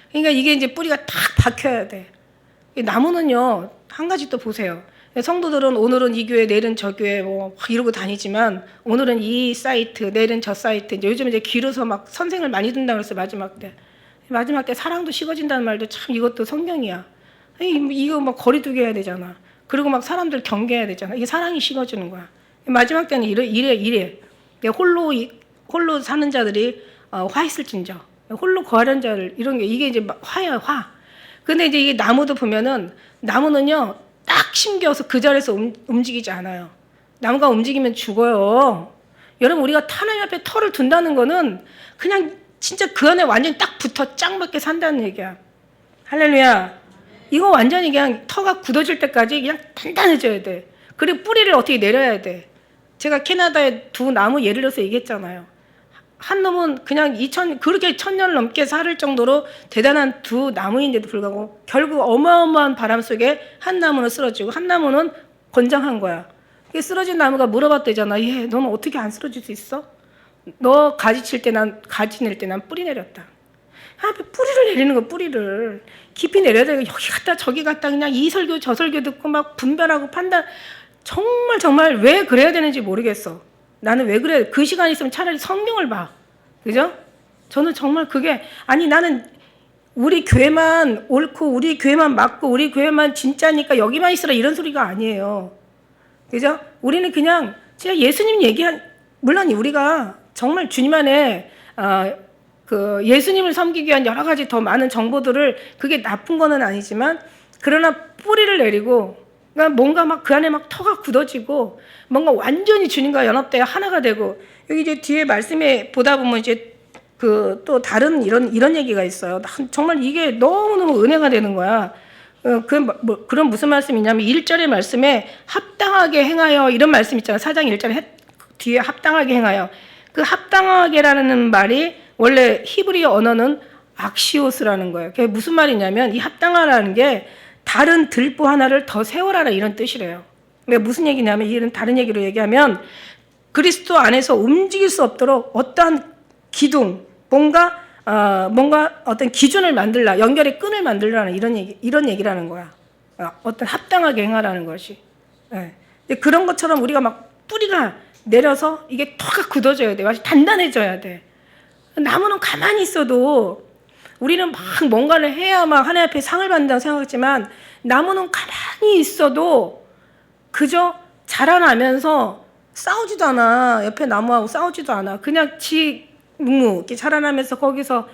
그러니까 이게 이제 뿌리가 탁 박혀야 돼. 나무는요, 한 가지 또 보세요. 성도들은 오늘은 이 교회, 내일은 저 교회 뭐 이러고 다니지만 오늘은 이 사이트, 내일은 저 사이트. 이제 요즘 이제 길어서 막 선생을 많이 둔다 그랬어요. 마지막 때 사랑도 식어진다는 말도 참 이것도 성경이야. 이거 막 거리두기 해야 되잖아. 그리고 막 사람들 경계해야 되잖아. 이게 사랑이 식어지는 거야. 마지막 때는 이래. 홀로 사는 자들이 화 있을진저. 홀로 거하는 자들, 이런 게 이게 이제 화야, 화. 근데 이제 이게 나무도 보면은, 나무는요 딱 심겨서 그 자리에서 움직이지 않아요. 나무가 움직이면 죽어요. 여러분, 우리가 하나님 앞에 터를 둔다는 거는 그냥 진짜 그 안에 완전히 딱 붙어 짱 맞게 산다는 얘기야. 할렐루야. 이거 완전히 그냥 터가 굳어질 때까지 그냥 단단해져야 돼. 그리고 뿌리를 어떻게 내려야 돼. 제가 캐나다에 두 나무 예를 들어서 얘기했잖아요. 한 놈은 그냥 그렇게 1000년 넘게 살을 정도로 대단한 두 나무인데도 불구하고 결국 어마어마한 바람 속에 한 나무는 쓰러지고 한 나무는 건장한 거야. 쓰러진 나무가 물어봤대잖아. 얘, 너는 어떻게 안 쓰러질 수 있어? 너 가지 칠 때 난 가지 낼 때 난 뿌리 내렸다. 뿌리를 내리는 거, 뿌리를 깊이 내려야 돼. 여기 갔다 저기 갔다 그냥 이 설교 저 설교 듣고 막 분별하고 판단. 정말 왜 그래야 되는지 모르겠어. 나는 왜 그래? 그 시간 있으면 차라리 성경을 봐. 그죠? 저는 정말 그게, 아니 나는 우리 교회만 옳고 우리 교회만 맞고 우리 교회만 진짜니까 여기만 있으라 이런 소리가 아니에요. 그죠? 우리는 그냥 진짜 예수님 물론 우리가 정말 주님 안에 그 예수님을 섬기기 위한 여러 가지 더 많은 정보들을, 그게 나쁜 거는 아니지만, 그러나 뿌리를 내리고, 그러니까 뭔가 막 그 안에 막 터가 굳어지고 뭔가 완전히 주님과 연합되어 하나가 되고, 여기 이제 뒤에 말씀에 보다 보면 이제 그 또 다른 이런 얘기가 있어요. 정말 이게 너무너무 은혜가 되는 거야. 그런 무슨 말씀이냐면 1절의 말씀에 합당하게 행하여, 이런 말씀 있잖아요. 4장 1절에 뒤에 합당하게 행하여. 그 합당하게라는 말이 원래 히브리 언어는 악시오스라는 거예요. 그게 무슨 말이냐면, 이 합당하라는 게 다른 들보 하나를 더 세워라라 이런 뜻이래요. 그러니까 무슨 얘기냐면, 이런 다른 얘기로 얘기하면 그리스도 안에서 움직일 수 없도록 어떠한 기둥, 뭔가 어떤 기준을 만들라, 연결의 끈을 만들라는 이런 얘기라는 거야. 어떤 합당하게 행하라는 것이. 네. 그런 것처럼 우리가 막 뿌리가 내려서 이게 터가 굳어져야 돼. 아주 단단해져야 돼. 나무는 가만히 있어도 우리는 막 뭔가를 해야 막 하나님 앞에 상을 받는다고 생각했지만 나무는 가만히 있어도 그저 자라나면서 싸우지도 않아. 옆에 나무하고 싸우지도 않아. 그냥 이렇게 자라나면서 거기서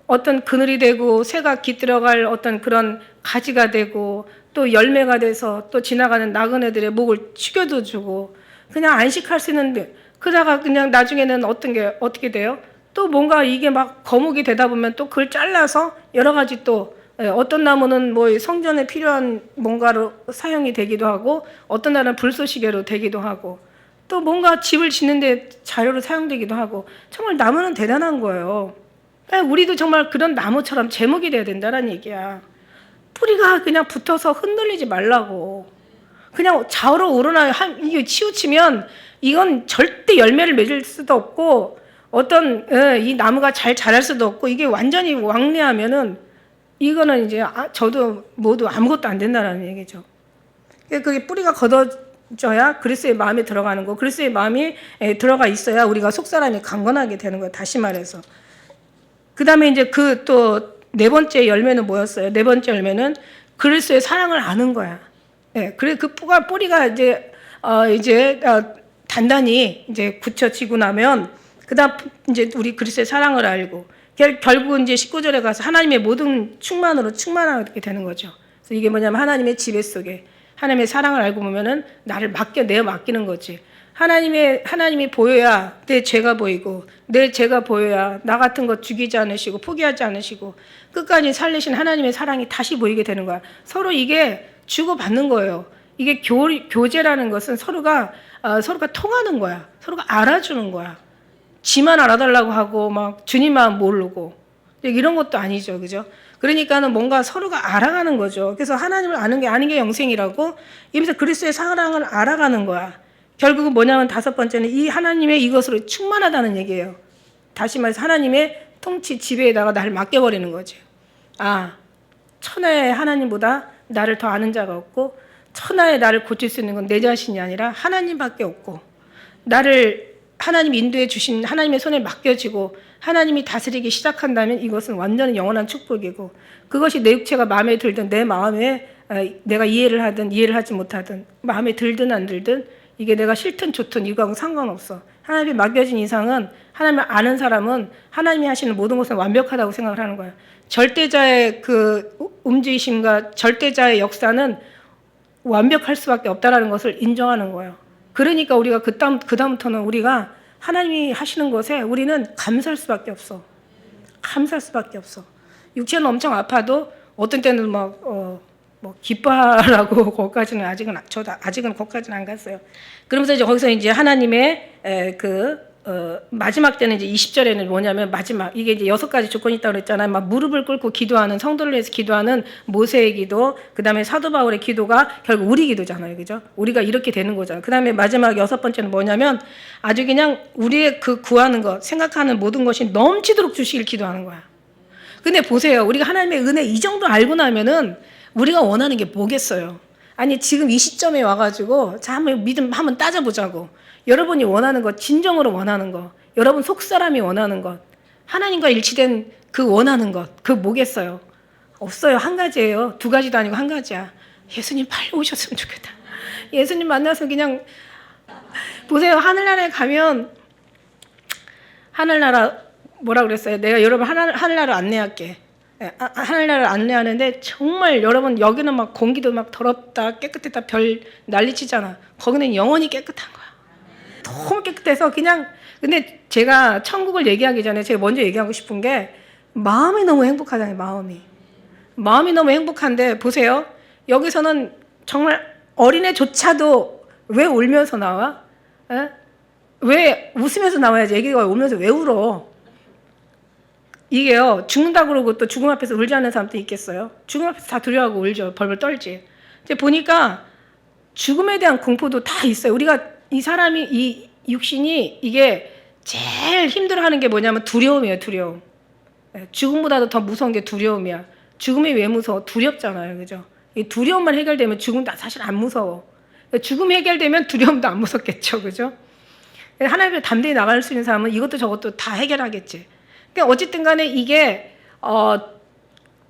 어떤 그늘이 되고 새가 깃들어갈 어떤 그런 가지가 되고 또 열매가 돼서 또 지나가는 나그네들의 목을 축여도 주고 그냥 안식할 수 있는데 그러다가 그냥 나중에는 어떻게 돼요? 또 뭔가 이게 막 거목이 되다 보면 또 그걸 잘라서 여러 가지 또 어떤 나무는 뭐 성전에 필요한 뭔가로 사용이 되기도 하고 어떤 날은 불쏘시개로 되기도 하고 또 뭔가 집을 짓는데 자료로 사용되기도 하고 정말 나무는 대단한 거예요. 우리도 정말 그런 나무처럼 제목이 돼야 된다는 얘기야. 뿌리가 그냥 붙어서 흔들리지 말라고. 그냥 좌우로 우러나 이게 치우치면 이건 절대 열매를 맺을 수도 없고 어떤 이 나무가 잘 자랄 수도 없고 이게 완전히 왕래하면은 이거는 이제 저도 모두 아무것도 안 된다는 얘기죠. 그게 뿌리가 걷어져야 그리스도의 마음에 들어가는 거. 그리스도의 마음이 들어가 있어야 우리가 속사람이 강건하게 되는 거예요. 다시 말해서. 그 다음에 이제 그 또 네 번째 열매는 뭐였어요? 네 번째 열매는 그리스도의 사랑을 아는 거야. 예, 그래 그 뿌리가 이제 단단히 이제 굳혀지고 나면 그다음 이제 우리 그리스도의 사랑을 알고 결국은 이제 19절에 가서 하나님의 모든 충만으로 충만하게 되는 거죠. 그래서 이게 뭐냐면 하나님의 지배 속에 하나님의 사랑을 알고 보면은 나를 내어 맡기는 거지. 하나님이 보여야 내 죄가 보이고 내 죄가 보여야 나 같은 것 죽이지 않으시고 포기하지 않으시고 끝까지 살리신 하나님의 사랑이 다시 보이게 되는 거야. 서로 이게 주고받는 거예요. 이게 교제라는 것은 서로가 통하는 거야. 서로가 알아주는 거야. 지만 알아달라고 하고 막 주님만 모르고 이런 것도 아니죠, 그죠? 그러니까는 뭔가 서로가 알아가는 거죠. 그래서 하나님을 아는 게 영생이라고 이면서 그리스도의 사랑을 알아가는 거야. 결국은 뭐냐면 다섯 번째는 이 하나님의 이것으로 충만하다는 얘기예요. 다시 말해서 하나님의 통치 지배에다가 나를 맡겨버리는 거죠. 천하의 하나님보다 나를 더 아는 자가 없고 천하의 나를 고칠 수 있는 건 내 자신이 아니라 하나님밖에 없고 나를 하나님 인도해 주신 하나님의 손에 맡겨지고 하나님이 다스리기 시작한다면 이것은 완전히 영원한 축복이고 그것이 내 육체가 마음에 들든 내 마음에 내가 이해를 하든 이해를 하지 못하든 마음에 들든 안 들든 이게 내가 싫든 좋든 이거하고 상관없어. 하나님이 맡겨진 이상은 하나님을 아는 사람은 하나님이 하시는 모든 것은 완벽하다고 생각을 하는 거야. 절대자의 그 움직이심과 절대자의 역사는 완벽할 수밖에 없다라는 것을 인정하는 거예요. 그러니까 우리가 그다음부터는 우리가 하나님이 하시는 것에 우리는 감사할 수밖에 없어. 감사할 수밖에 없어. 육체는 엄청 아파도 어떤 때는 기뻐하라고 거기까지는 아직은 거기까지는 안 갔어요. 그러면서 이제 거기서 이제 하나님의 마지막 때는 이제 20절에는 뭐냐면 마지막 이게 이제 6가지 조건이 있다고 그랬잖아요. 막 무릎을 꿇고 기도하는 성도를 위해서 기도하는 모세의 기도, 그다음에 사도 바울의 기도가 결국 우리 기도잖아요, 그죠? 우리가 이렇게 되는 거잖아요. 그다음에 마지막 6번째는 뭐냐면 아주 그냥 우리의 그 구하는 것, 생각하는 모든 것이 넘치도록 주시길 기도하는 거야. 근데 보세요, 우리가 하나님의 은혜 이 정도 알고 나면은 우리가 원하는 게 뭐겠어요? 아니 지금 이 시점에 와가지고 자 한번 믿음 한번 따져보자고. 여러분이 원하는 것, 진정으로 원하는 것, 여러분 속사람이 원하는 것, 하나님과 일치된 그 원하는 것, 그 뭐겠어요? 없어요. 한 가지예요. 두 가지도 아니고 한 가지야. 예수님 빨리 오셨으면 좋겠다. 예수님 만나서 그냥 보세요. 하늘나라에 가면 하늘나라 뭐라 그랬어요? 내가 여러분 하늘나라 안내할게. 하늘나라를 안내하는데 정말 여러분 여기는 막 공기도 막 더럽다 깨끗했다 별 난리치잖아. 거기는 영원히 깨끗한 거야. 너무 깨끗해서 그냥 근데 제가 천국을 얘기하기 전에 제가 먼저 얘기하고 싶은 게 마음이 너무 행복하잖아요. 마음이 너무 행복한데 보세요. 여기서는 정말 어린애조차도 왜 울면서 나와? 왜 웃으면서 나와야지. 애기가 울면서 왜 울어? 이게요, 죽는다 그러고 또 죽음 앞에서 울지 않는 사람도 있겠어요? 죽음 앞에서 다 두려워하고 울죠. 벌벌 떨지. 이제 보니까 죽음에 대한 공포도 다 있어요. 우리가 이 사람이, 이 육신이 이게 제일 힘들어하는 게 뭐냐면 두려움이에요, 두려움. 죽음보다도 더 무서운 게 두려움이야. 죽음이 왜 무서워? 두렵잖아요, 그죠? 이 두려움만 해결되면 죽음도 사실 안 무서워. 죽음이 해결되면 두려움도 안 무섭겠죠, 그죠? 하나님을 담대히 나갈 수 있는 사람은 이것도 저것도 다 해결하겠지. 그러니까 어쨌든 간에 이게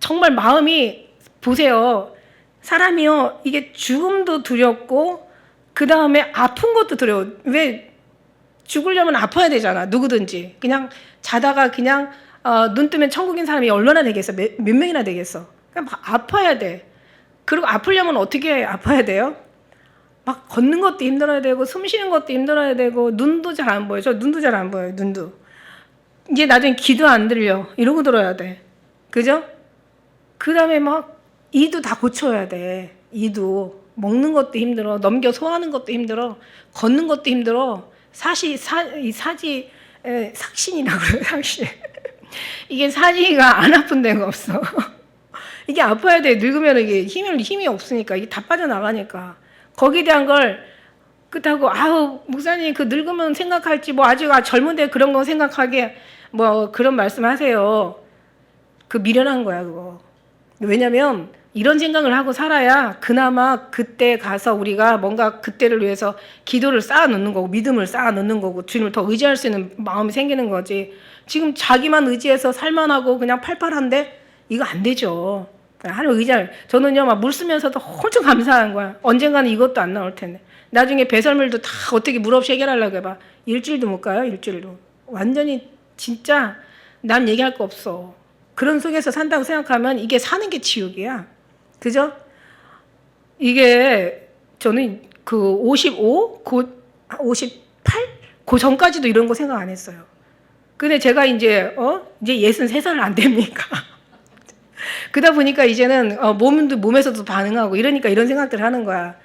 정말 마음이 보세요. 사람이요 이게 죽음도 두렵고 그 다음에 아픈 것도 두려워. 왜 죽으려면 아파야 되잖아. 누구든지 그냥 자다가 그냥 눈 뜨면 천국인 사람이 얼마나 되겠어? 몇 명이나 되겠어? 그냥 막 아파야 돼. 그리고 아프려면 어떻게 아파야 돼요? 막 걷는 것도 힘들어야 되고 숨 쉬는 것도 힘들어야 되고 눈도 잘 안 보여. 저 눈도 잘 안 보여요. 눈도. 이제 나중에 귀도 안 들려. 이러고 들어야 돼. 그죠? 그 다음에 막 이도 다 고쳐야 돼. 이도. 먹는 것도 힘들어. 넘겨 소화하는 것도 힘들어. 걷는 것도 힘들어. 삭신이라고 그래요. 삭신. 이게 사지가 안 아픈 데가 없어. 이게 아파야 돼. 늙으면 이게 힘이 없으니까 이게 다 빠져나가니까. 거기에 대한 걸 그렇다고 아우 목사님 그 늙으면 생각할지 뭐 아직 젊은데 그런 거 생각하게 뭐 그런 말씀하세요. 그 미련한 거야 그거. 왜냐면 이런 생각을 하고 살아야 그나마 그때 가서 우리가 뭔가 그때를 위해서 기도를 쌓아놓는 거고 믿음을 쌓아놓는 거고 주님을 더 의지할 수 있는 마음이 생기는 거지. 지금 자기만 의지해서 살만하고 그냥 팔팔한데 이거 안 되죠. 하나님 의지할. 저는요 막 물 쓰면서도 엄청 감사한 거야. 언젠가는 이것도 안 나올 텐데. 나중에 배설물도 다 어떻게 물 없이 해결하려고 해봐. 일주일도 못 가요. 일주일도. 완전히 진짜 남 얘기할 거 없어. 그런 속에서 산다고 생각하면 이게 사는 게 지옥이야. 그죠? 이게 저는 그 55, 58? 그 전까지도 이런 거 생각 안 했어요. 근데 제가 이제 63살 안 됩니까? 그러다 보니까 이제는 몸에서도 반응하고 이러니까 이런 생각들을 하는 거야.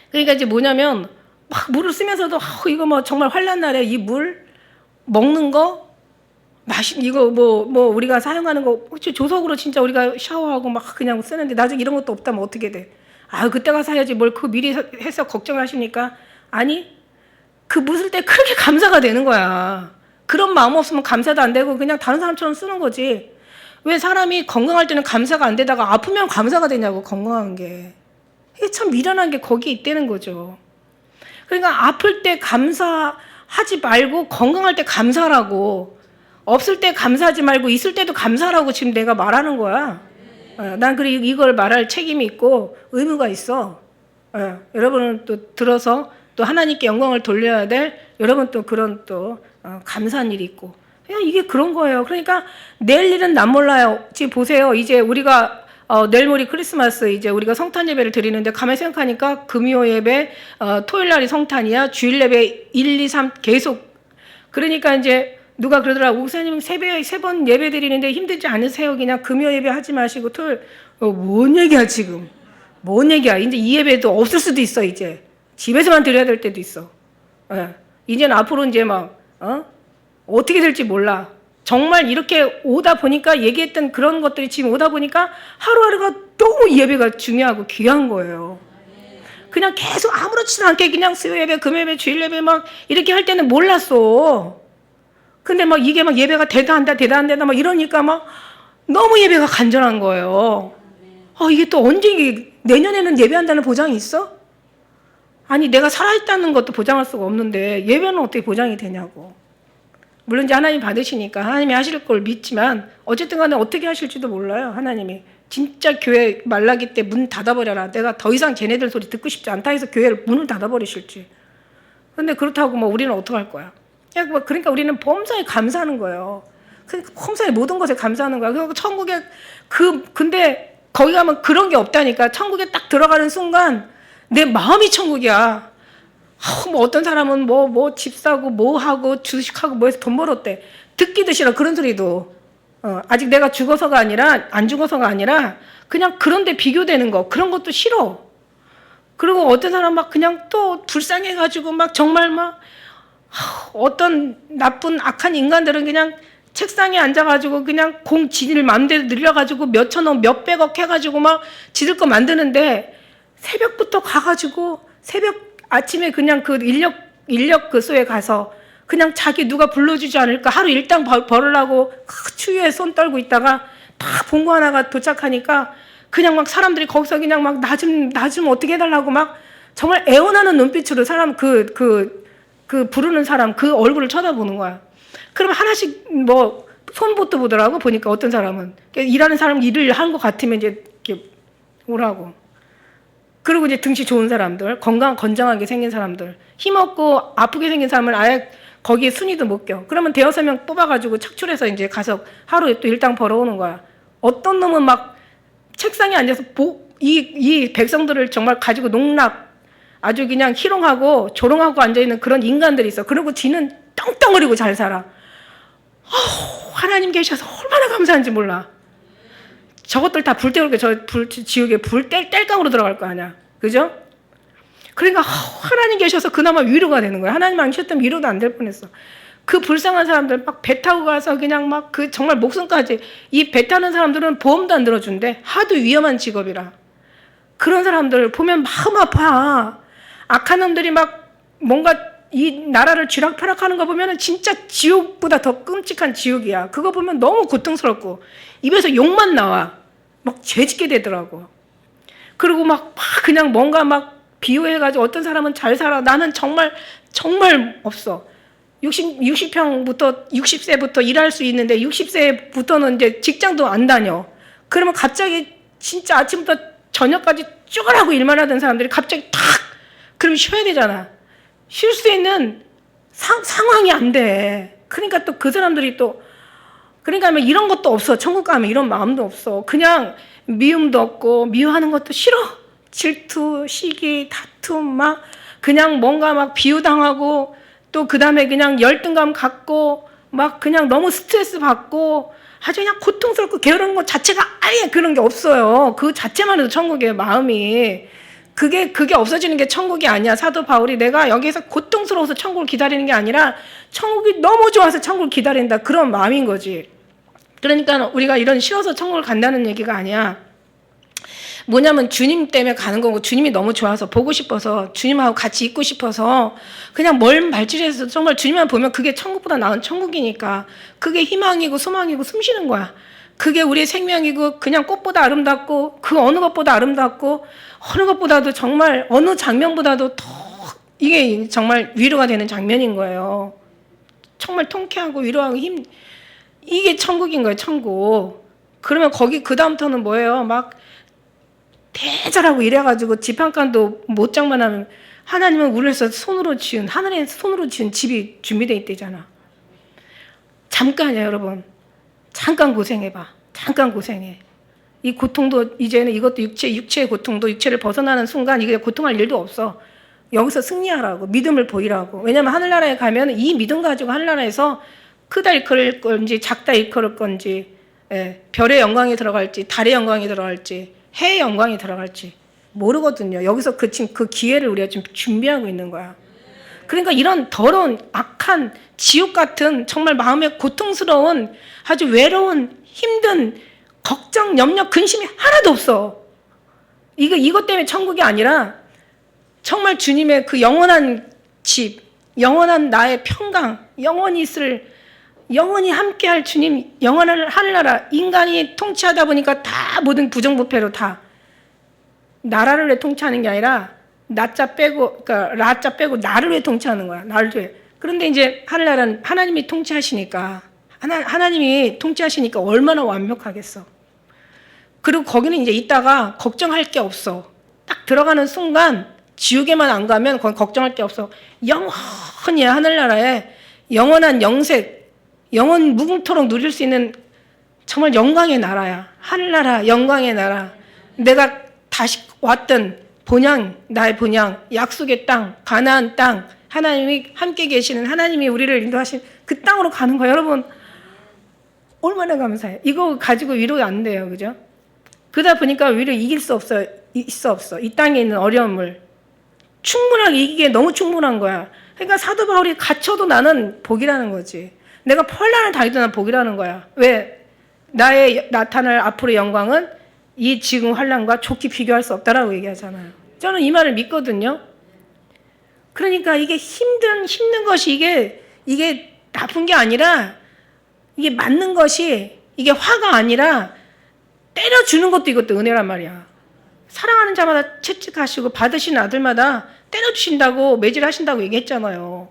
그러니까 이제 뭐냐면 막 물을 쓰면서도 이거 뭐 정말 환난 날에 이 물 먹는 거 이거 뭐 우리가 사용하는 거 조석으로 진짜 우리가 샤워하고 막 그냥 쓰는데 나중에 이런 것도 없다면 어떻게 돼? 그때가 사야지 뭘 그 미리 해서 걱정하십니까? 아니 그 물 쓸 때 그렇게 감사가 되는 거야. 그런 마음 없으면 감사도 안 되고 그냥 다른 사람처럼 쓰는 거지. 왜 사람이 건강할 때는 감사가 안 되다가 아프면 감사가 되냐고. 건강한 게. 이게 참 미련한 게 거기에 있다는 거죠. 그러니까 아플 때 감사하지 말고 건강할 때 감사라고. 없을 때 감사하지 말고 있을 때도 감사라고 지금 내가 말하는 거야. 난 그리고 이걸 말할 책임이 있고 의무가 있어. 여러분은 또 들어서 또 하나님께 영광을 돌려야 될 여러분 또 그런 또 감사한 일이 있고. 그냥 이게 그런 거예요. 그러니까 내일 일은 난 몰라요. 지금 보세요. 이제 우리가 내일 모레 크리스마스 이제 우리가 성탄 예배를 드리는데 가만히 생각하니까 금요 예배, 토요일 날이 성탄이야. 주일 예배 1, 2, 3 계속. 그러니까 이제 누가 그러더라고. 목사님 세배 3번 예배 드리는데 힘들지 않으세요? 그냥 금요 예배 하지 마시고 토요일. 뭔 얘기야 지금. 뭔 얘기야. 이제 이 예배도 없을 수도 있어. 이제 집에서만 드려야 될 때도 있어. 이제는 앞으로 이제 막 어떻게 될지 몰라. 정말 이렇게 오다 보니까 얘기했던 그런 것들이 지금 오다 보니까 하루하루가 너무 예배가 중요하고 귀한 거예요. 그냥 계속 아무렇지도 않게 그냥 수요 예배, 금 예배, 주일 예배 막 이렇게 할 때는 몰랐어. 근데 막 이게 막 예배가 대단하다 막 이러니까 막 너무 예배가 간절한 거예요. 이게 또 언제 내년에는 예배한다는 보장이 있어? 아니 내가 살아있다는 것도 보장할 수가 없는데 예배는 어떻게 보장이 되냐고. 물론 이제 하나님 받으시니까 하나님이 하실 걸 믿지만 어쨌든 간에 어떻게 하실지도 몰라요. 하나님이 진짜 교회 말라기 때 문 닫아버려라. 내가 더 이상 쟤네들 소리 듣고 싶지 않다 해서 교회를 문을 닫아버리실지. 근데 그렇다고 뭐 우리는 어떡할 거야. 그러니까 우리는 범사에 감사하는 거예요. 그러니까 범사의 모든 것에 감사하는 거야. 그리고 천국에 근데 거기 가면 그런 게 없다니까. 천국에 딱 들어가는 순간 내 마음이 천국이야. 뭐 어떤 사람은 뭐 집 사고 뭐 하고 주식하고 뭐 해서 돈 벌었대. 듣기도 싫어 그런 소리도. 아직 내가 죽어서가 아니라 안 죽어서가 아니라 그냥 그런데 비교되는 거 그런 것도 싫어. 그리고 어떤 사람 막 그냥 또 불쌍해가지고 막 정말 막 어떤 나쁜 악한 인간들은 그냥 책상에 앉아가지고 그냥 공 지들 마음대로 늘려가지고 몇 천억 몇백억 해가지고 막 지들 거 만드는데 새벽부터 가가지고 새벽 아침에 그냥 그 인력 그소에 가서 그냥 자기 누가 불러주지 않을까 하루 일당 벌으려고 추위에 손 떨고 있다가 다 봉고 하나가 도착하니까 그냥 막 사람들이 거기서 그냥 막 나 좀 어떻게 해달라고 막 정말 애원하는 눈빛으로 사람 그 부르는 사람 그 얼굴을 쳐다보는 거야. 그럼 하나씩 뭐 손부터 보더라고. 보니까 어떤 사람은 일하는 사람 일을 한 것 같으면 이제 이렇게 오라고. 그리고 이제 등치 좋은 사람들, 건장하게 생긴 사람들, 힘없고 아프게 생긴 사람을 아예 거기에 순위도 못 껴. 그러면 대여섯 명 뽑아가지고 착출해서 이제 가서 하루에 또 일당 벌어오는 거야. 어떤 놈은 막 책상에 앉아서 이 백성들을 정말 가지고 농락, 아주 그냥 희롱하고 조롱하고 앉아있는 그런 인간들이 있어. 그리고 지는 떵떵거리고 잘 살아. 하나님 계셔서 얼마나 감사한지 몰라. 저것들 다 불태우게 지옥에 뗄감으로 들어갈 거 아니야. 그죠? 그러니까 하나님 계셔서 그나마 위로가 되는 거야. 하나님 안 계셨다면 위로도 안 될 뻔했어. 그 불쌍한 사람들 막 배 타고 가서 그냥 막 그 정말 목숨까지, 이 배 타는 사람들은 보험도 안 들어준대. 하도 위험한 직업이라. 그런 사람들 보면 마음 아파. 악한 놈들이 막 뭔가 이 나라를 쥐락펴락하는 거 보면 진짜 지옥보다 더 끔찍한 지옥이야. 그거 보면 너무 고통스럽고 입에서 욕만 나와. 막 죄짓게 되더라고. 그리고 막 그냥 뭔가 막 비유해가지고 어떤 사람은 잘 살아. 나는 정말 없어. 60평부터 60세부터 일할 수 있는데 60세부터는 이제 직장도 안 다녀. 그러면 갑자기 진짜 아침부터 저녁까지 쭈글하고 일만 하던 사람들이 갑자기 탁 그럼 쉬어야 되잖아. 쉴 수 있는 상황이 안 돼. 그러니까 또 그 사람들이 또 그러니까 이런 것도 없어. 천국 가면 이런 마음도 없어. 그냥 미움도 없고 미워하는 것도 싫어. 질투, 시기, 다툼 막 그냥 뭔가 막 비유당하고 또 그다음에 그냥 열등감 갖고 막 그냥 너무 스트레스 받고 아주 그냥 고통스럽고 게으른 것 자체가 아예 그런 게 없어요. 그 자체만 해도 천국이에요. 마음이. 그게 없어지는 게 천국이 아니야. 사도 바울이 내가 여기에서 고통스러워서 천국을 기다리는 게 아니라 천국이 너무 좋아서 천국을 기다린다. 그런 마음인 거지. 그러니까 우리가 이런 싫어서 천국을 간다는 얘기가 아니야. 뭐냐면 주님 때문에 가는 거고 주님이 너무 좋아서 보고 싶어서 주님하고 같이 있고 싶어서 그냥 멀 발치해서 정말 주님만 보면 그게 천국보다 나은 천국이니까 그게 희망이고 소망이고 숨쉬는 거야. 그게 우리의 생명이고 그냥 꽃보다 아름답고 그 어느 것보다 아름답고 어느 것보다도 정말 어느 장면보다도 더 이게 정말 위로가 되는 장면인 거예요. 정말 통쾌하고 위로하고 이게 천국인 거예요. 천국. 그러면 거기 그 다음부터는 뭐예요? 막 대절하고 이래가지고 집 한 칸도 못 장만하면 하나님은 우리에서 하늘에 손으로 지은 집이 준비되어 있대잖아. 잠깐이야 여러분. 잠깐 고생해봐. 잠깐 고생해. 이 고통도 이제는 이것도 육체의 고통도 육체를 벗어나는 순간 이게 고통할 일도 없어. 여기서 승리하라고 믿음을 보이라고. 왜냐면 하늘나라에 가면 이 믿음 가지고 하늘나라에서 크다 일컬을 건지 작다 일컬을 건지 별의 영광에 들어갈지 달의 영광에 들어갈지 해의 영광에 들어갈지 모르거든요. 여기서 그 기회를 우리가 지금 준비하고 있는 거야. 그러니까 이런 더러운 악한 지옥 같은 정말 마음에 고통스러운 아주 외로운 힘든 걱정, 염려, 근심이 하나도 없어. 이것 때문에 천국이 아니라 정말 주님의 그 영원한 집, 영원한 나의 평강, 영원히 함께할 주님, 영원한 하늘나라. 인간이 통치하다 보니까 다 모든 부정부패로 다 나라를 왜 통치하는 게 아니라 나자 빼고, 그러니까 라자 빼고 나를 왜 통치하는 거야. 나를 왜. 그런데 이제 하늘나라는 하나님이 통치하시니까 하나님이 통치하시니까 얼마나 완벽하겠어. 그리고 거기는 이제 있다가 걱정할 게 없어. 딱 들어가는 순간 지옥에만 안 가면 거기 걱정할 게 없어. 영원히 하늘나라에 영원한 영색, 영원 무궁토록 누릴 수 있는 정말 영광의 나라야. 하늘나라, 영광의 나라. 내가 다시 왔던 본향, 나의 본향, 약속의 땅, 가나안 땅, 하나님이 함께 계시는 하나님이 우리를 인도하신 그 땅으로 가는 거야. 여러분 얼마나 감사해. 이거 가지고 위로가 안 돼요. 그죠? 그러다 보니까 위로 이길 수 없어. 없어. 이 땅에 있는 어려움을 충분하게 이기기에 너무 충분한 거야. 그러니까 사도 바울이 갇혀도 나는 복이라는 거지. 내가 펄난을 당해도 난 복이라는 거야. 왜? 나의 나타날 앞으로의 영광은 이 지금 환난과 좋게 비교할 수 없다라고 얘기하잖아요. 저는 이 말을 믿거든요. 그러니까 이게 힘든 것이 이게 나쁜 게 아니라 이게 맞는 것이 이게 화가 아니라 때려주는 것도 이것도 은혜란 말이야. 사랑하는 자마다 채찍하시고 받으신 아들마다 때려주신다고 매질하신다고 얘기했잖아요.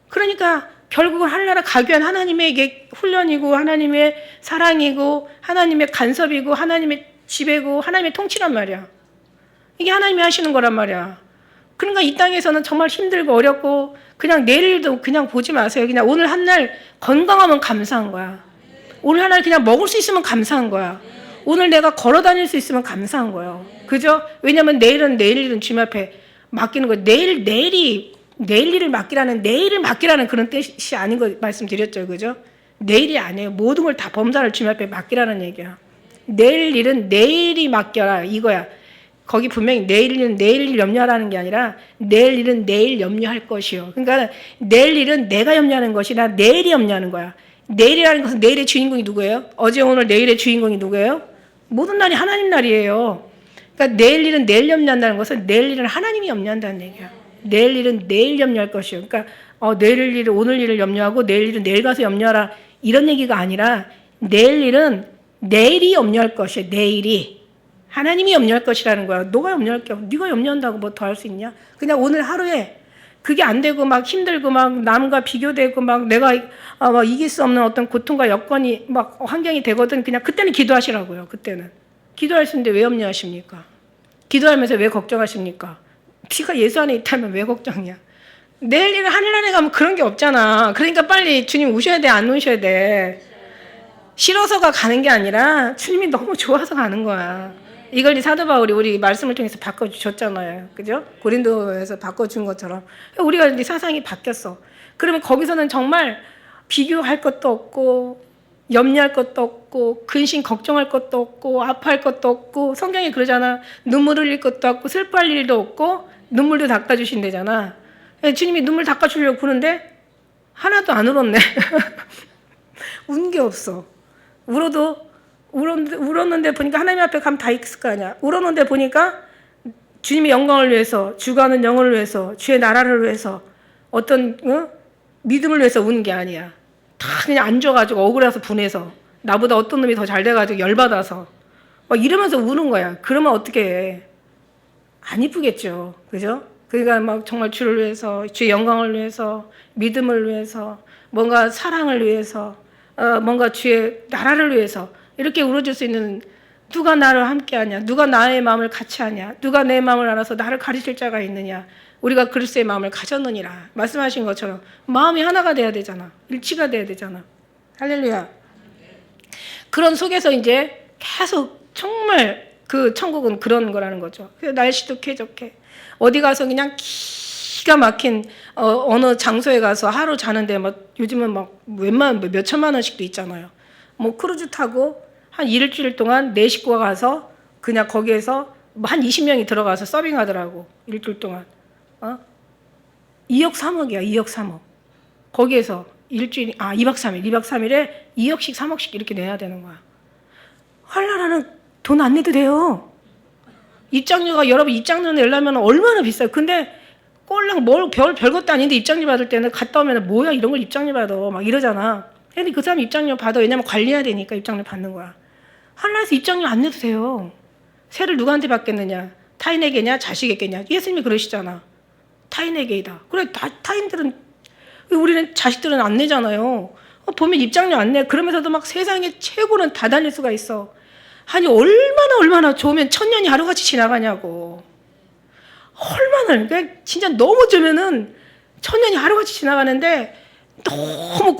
그러니까 결국은 하늘나라 가기 위한 하나님의 훈련이고 하나님의 사랑이고 하나님의 간섭이고 하나님의 지배고 하나님의 통치란 말이야. 이게 하나님이 하시는 거란 말이야. 그러니까 이 땅에서는 정말 힘들고 어렵고 그냥 내일도 그냥 보지 마세요. 그냥 오늘 한 날 건강하면 감사한 거야. 오늘 한 날 그냥 먹을 수 있으면 감사한 거야. 오늘 내가 걸어 다닐 수 있으면 감사한 거예요. 그죠? 왜냐면 내일 일은 주님 앞에 맡기는 거예요. 내일 일을 맡기라는 그런 뜻이 아닌 거 말씀드렸죠. 그죠? 내일이 아니에요. 모든 걸 다 범사를 주님 앞에 맡기라는 얘기야. 내일 일은 내일이 맡겨라 이거야. 거기 분명히 내일 일은 내일 염려하라는 게 아니라 내일 일은 내일 염려할 것이요. 그러니까 내일 일은 내가 염려하는 것이 아니라 내일이 염려하는 거야. 내일이라는 것은 내일의 주인공이 누구예요? 어제 오늘 내일의 주인공이 누구예요? 모든 날이 하나님 날이에요. 그러니까 내일 일은 내일 염려한다는 것은 내일 일은 하나님이 염려한다는 얘기야. 내일 일은 내일 염려할 것이요. 그러니까 내일 일은 오늘 일을 염려하고 내일 일은 내일 가서 염려하라 이런 얘기가 아니라 내일 일은 내일이 염려할 것이에요. 내일이. 하나님이 염려할 것이라는 거야. 너가 염려할 게 없어. 네가 염려한다고 뭐 더 할 수 있냐? 그냥 오늘 하루에 그게 안 되고 막 힘들고 막 남과 비교되고 막 내가 막 이길 수 없는 어떤 고통과 여건이 막 환경이 되거든. 그냥 그때는 기도하시라고요. 그때는. 기도할 수 있는데 왜 염려하십니까? 기도하면서 왜 걱정하십니까? 피가 예수 안에 있다면 왜 걱정이야? 내일 일은 하늘나라에 가면 그런 게 없잖아. 그러니까 빨리 주님 오셔야 돼, 안 오셔야 돼? 싫어서가 가는 게 아니라 주님이 너무 좋아서 가는 거야. 이걸 사도 바울이 우리 말씀을 통해서 바꿔주셨잖아요. 그죠? 고린도에서 바꿔준 것처럼. 우리가 이제 사상이 바뀌었어. 그러면 거기서는 정말 비교할 것도 없고, 염려할 것도 없고, 근심 걱정할 것도 없고, 아파할 것도 없고, 성경이 그러잖아. 눈물 흘릴 것도 없고, 슬퍼할 일도 없고, 눈물도 닦아주신대잖아. 주님이 눈물 닦아주려고 부르는데, 하나도 안 울었네. 운 게 없어. 울었는데 보니까 하나님 앞에 가면 다 있을 거 아니야. 울었는데 보니까 주님의 영광을 위해서, 주가는 영혼을 위해서, 주의 나라를 위해서, 어떤 믿음을 위해서 우는 게 아니야. 다 그냥 앉아가지고 억울해서 분해서 나보다 어떤 놈이 더 잘 돼가지고 열받아서 막 이러면서 우는 거야. 그러면 어떻게 해? 안 이쁘겠죠. 그죠? 그러니까 막 정말 주를 위해서, 주의 영광을 위해서, 믿음을 위해서, 뭔가 사랑을 위해서, 뭔가 주의 나라를 위해서 이렇게 울어줄 수 있는 누가 나를 함께하냐? 누가 나의 마음을 같이 하냐? 누가 내 마음을 알아서 나를 가르칠 자가 있느냐? 우리가 그리스도의 마음을 가졌느니라. 말씀하신 것처럼 마음이 하나가 돼야 되잖아. 일치가 돼야 되잖아. 할렐루야. 그런 속에서 이제 계속 정말 그 천국은 그런 거라는 거죠. 날씨도 쾌적해. 어디 가서 그냥 기가 막힌 어느 장소에 가서 하루 자는데 막 요즘은 막 몇 천만 원씩도 있잖아요. 뭐 크루즈 타고 한 일주일 동안 내 식구가 가서 그냥 거기에서 한 20명이 들어가서 서빙하더라고. 일주일 동안. 2억 3억이야. 2억 3억. 거기에서 2박 3일에 2억씩 3억씩 이렇게 내야 되는 거야. 한나라는 돈 안 내도 돼요. 입장료가 여러분 입장료 내려면 얼마나 비싸요. 근데 꼴랑 별것도 아닌데 입장료 받을 때는 갔다 오면 뭐야 이런 걸 입장료 받아 막 이러잖아. 근데 그 사람 입장료 받아. 왜냐면 관리해야 되니까 입장료 받는 거야. 한나라에서 입장료 안 내도 돼요. 세를 누구한테 받겠느냐? 타인에게냐? 자식에게냐? 예수님이 그러시잖아. 타인에게이다. 그래 타인들은 우리는 자식들은 안 내잖아요. 보면 입장료 안 내. 그러면서도 막 세상에 최고는 다 다닐 수가 있어. 아니 얼마나 좋으면 천년이 하루같이 지나가냐고. 얼마나 그러니까 진짜 너무 좋으면은 천년이 하루같이 지나가는데 너무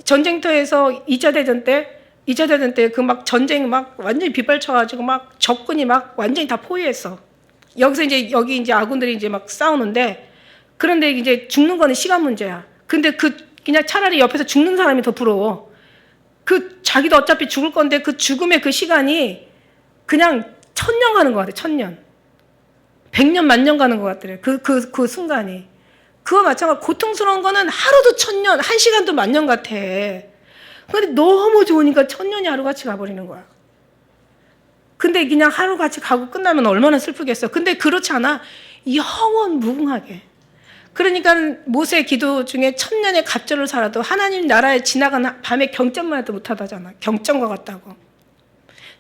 전쟁터에서 2차 대전 때 그 막 전쟁 막 완전히 빗발쳐가지고 막 적군이 막 완전히 다 포위했어. 여기서 이제 여기 이제 아군들이 이제 막 싸우는데 그런데 이제 죽는 거는 시간 문제야. 근데 그냥 차라리 옆에서 죽는 사람이 더 부러워. 자기도 어차피 죽을 건데 그 죽음의 그 시간이 그냥 1000년 가는 것 같아. 1000년. 100년, 1000년 가는 것 같더래. 그 순간이. 그거 마찬가지로 고통스러운 거는 하루도 1000년, 1시간도 10,000년 같아. 근데 너무 좋으니까 1000년이 하루같이 가버리는 거야. 근데 그냥 하루같이 가고 끝나면 얼마나 슬프겠어. 근데 그렇지 않아. 영원 무궁하게. 그러니까 모세의 기도 중에 1000년의 갑절을 살아도 하나님 나라에 지나가는 밤에 경점만 해도 못하다잖아. 경점과 같다고.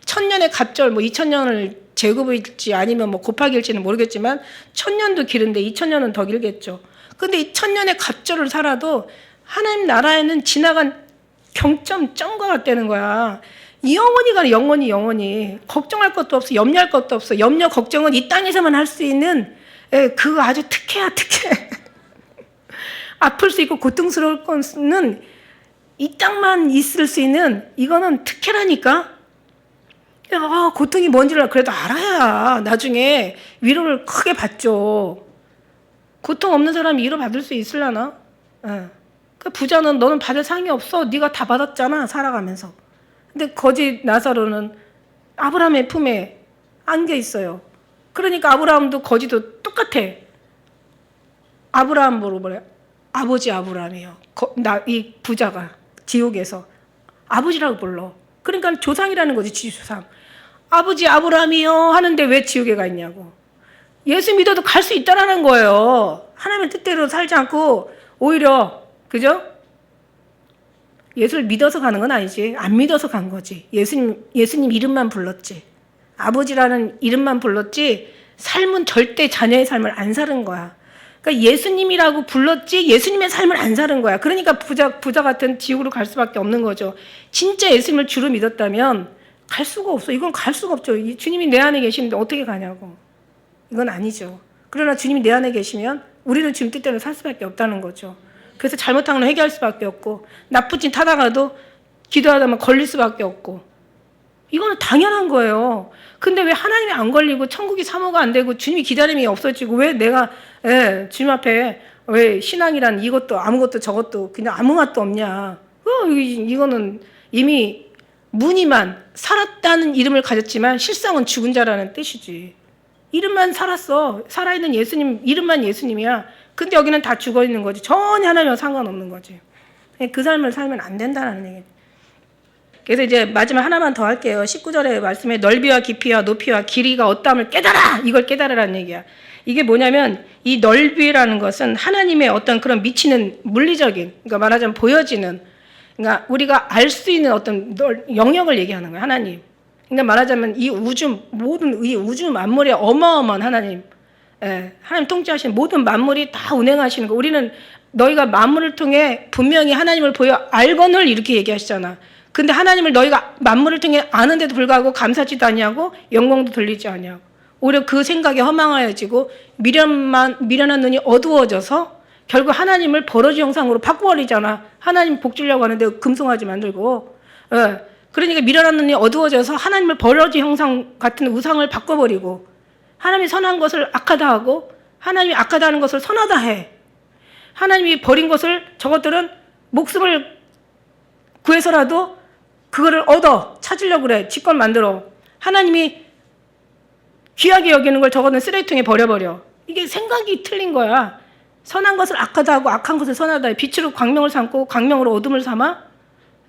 1000년의 갑절, 뭐 2000년을 제곱일지 아니면 뭐 곱하기일지는 모르겠지만 1000년도 길은데 2000년은 더 길겠죠. 근데 이 1000년의 갑절을 살아도 하나님 나라에는 지나간 경점 점과 같다는 거야. 영원히 가는 영원히 걱정할 것도 없어. 염려할 것도 없어. 염려 걱정은 이 땅에서만 할 수 있는 그거 아주 특혜야 특혜. 아플 수 있고 고통스러울 것은 이 땅만 있을 수 있는 이거는 특혜라니까. 고통이 뭔지를 그래도 알아야 나중에 위로를 크게 받죠. 고통 없는 사람이 위로 받을 수 있으려나? 그 부자는 너는 받을 상이 없어. 네가 다 받았잖아 살아가면서. 근데 거지 나사로는 아브라함의 품에 안겨 있어요. 그러니까 아브라함도 거지도 똑같아. 아브라함 뭐래? 아버지 아브라함이에요. 이 부자가 지옥에서 아버지라고 불러. 그러니까 조상이라는 거지, 지조상. 아버지 아브라함이요 하는데 왜 지옥에 가 있냐고. 예수 믿어도 갈 수 있다라는 거예요. 하나님의 뜻대로 살지 않고 오히려, 그죠? 예수를 믿어서 가는 건 아니지. 안 믿어서 간 거지. 예수님 이름만 불렀지. 아버지라는 이름만 불렀지 삶은 절대 자녀의 삶을 안 사는 거야. 그러니까 예수님이라고 불렀지 예수님의 삶을 안 사는 거야. 그러니까 부자 같은 지옥으로 갈 수밖에 없는 거죠. 진짜 예수님을 주로 믿었다면 갈 수가 없어. 이건 갈 수가 없죠. 주님이 내 안에 계시는데 어떻게 가냐고. 이건 아니죠. 그러나 주님이 내 안에 계시면 우리는 주님 뜻대로 살 수밖에 없다는 거죠. 그래서 잘못한 건 회개할 수밖에 없고 나쁜 짓 하다가도 기도하다만 걸릴 수밖에 없고 이거는 당연한 거예요. 근데 왜 하나님이 안 걸리고 천국이 사모가 안 되고 주님이 기다림이 없어지고 왜 내가 주님 앞에 왜 신앙이란 이것도 아무것도 저것도 그냥 아무 맛도 없냐. 이거는 이미 무늬만 살았다는 이름을 가졌지만 실상은 죽은 자라는 뜻이지. 이름만 살았어. 살아있는 예수님, 이름만 예수님이야. 근데 여기는 다 죽어 있는 거지. 전혀 하나님과 상관없는 거지. 그 삶을 살면 안 된다는 얘기죠. 그래서 이제 마지막 하나만 더 할게요. 19절의 말씀에 넓이와 깊이와 높이와 길이가 어떠함을 깨달아! 이걸 깨달으라는 얘기야. 이게 뭐냐면 이 넓이라는 것은 하나님의 어떤 그런 미치는 물리적인, 그러니까 말하자면 보여지는, 그러니까 우리가 알 수 있는 어떤 영역을 얘기하는 거야, 하나님. 그러니까 말하자면 이 우주, 모든 이 우주 만물의 어마어마한 하나님, 하나님 통치하시는 모든 만물이 다 운행하시는 거. 우리는 너희가 만물을 통해 분명히 하나님을 보여 알거늘 이렇게 얘기하시잖아. 근데 하나님을 너희가 만물을 통해 아는데도 불구하고 감사지도 아니하고 영광도 돌리지 아니하고 오히려 그 생각에 허망하여지고 미련한 눈이 어두워져서 결국 하나님을 버러지 형상으로 바꿔버리잖아. 하나님 복 주려고 하는데 금송아지 만들고. 그러니까 미련한 눈이 어두워져서 하나님을 버러지 형상 같은 우상을 바꿔버리고 하나님이 선한 것을 악하다 하고 하나님이 악하다 하는 것을 선하다 해. 하나님이 버린 것을 저것들은 목숨을 구해서라도 그거를 찾으려고 그래. 직권 만들어. 하나님이 귀하게 여기는 걸 저거는 쓰레기통에 버려버려. 이게 생각이 틀린 거야. 선한 것을 악하다 하고 악한 것을 선하다 해. 빛으로 광명을 삼고 광명으로 어둠을 삼아.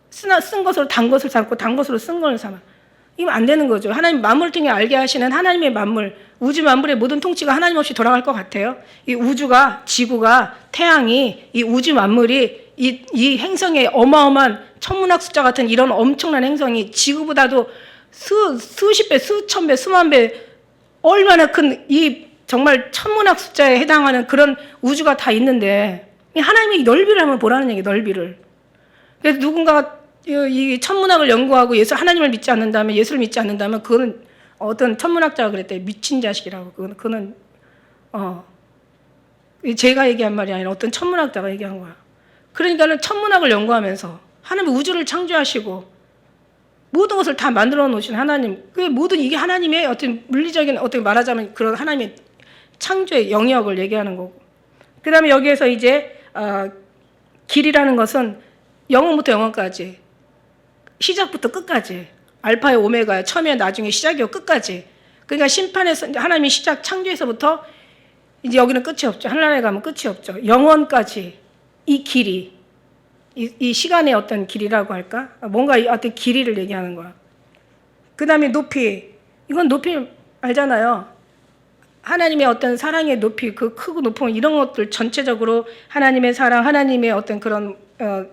쓴 것으로 단 것을 삼고 단 것으로 쓴 것을 삼아. 이건 안 되는 거죠. 하나님 만물을 통해 알게 하시는 하나님의 만물, 우주 만물의 모든 통치가 하나님 없이 돌아갈 것 같아요? 이 우주가, 지구가, 태양이, 이 우주 만물이 이 행성의 어마어마한 천문학 숫자 같은 이런 엄청난 행성이 지구보다도 수십 배, 수천 배, 수만 배 얼마나 큰 이 정말 천문학 숫자에 해당하는 그런 우주가 다 있는데 하나님의 넓이를 한번 보라는 얘기예요. 넓이를. 그래서 누군가가 이 천문학을 연구하고 하나님을 믿지 않는다면 예수를 믿지 않는다면 그거는 어떤 천문학자가 그랬대. 미친 자식이라고. 그거는 제가 얘기한 말이 아니라 어떤 천문학자가 얘기한 거야. 그러니까는 천문학을 연구하면서 하나님이 우주를 창조하시고 모든 것을 다 만들어 놓으신 하나님, 모든 이게 하나님의 어떤 물리적인 어떻게 말하자면 그런 하나님의 창조의 영역을 얘기하는 거고. 그 다음에 여기에서 이제 길이라는 것은 영원부터 영원까지, 시작부터 끝까지, 알파의 오메가야, 처음에 나중에 시작이요 끝까지. 그러니까 심판에서 하나님이 시작 창조에서부터 이제 여기는 끝이 없죠. 하늘나라에 가면 끝이 없죠. 영원까지 이 길이, 이 시간의 어떤 길이라고 할까? 뭔가 어떤 길이를 얘기하는 거야. 그 다음에 높이, 이건 높이 알잖아요. 하나님의 어떤 사랑의 높이, 그 크고 높은 이런 것들 전체적으로 하나님의 사랑, 하나님의 어떤 그런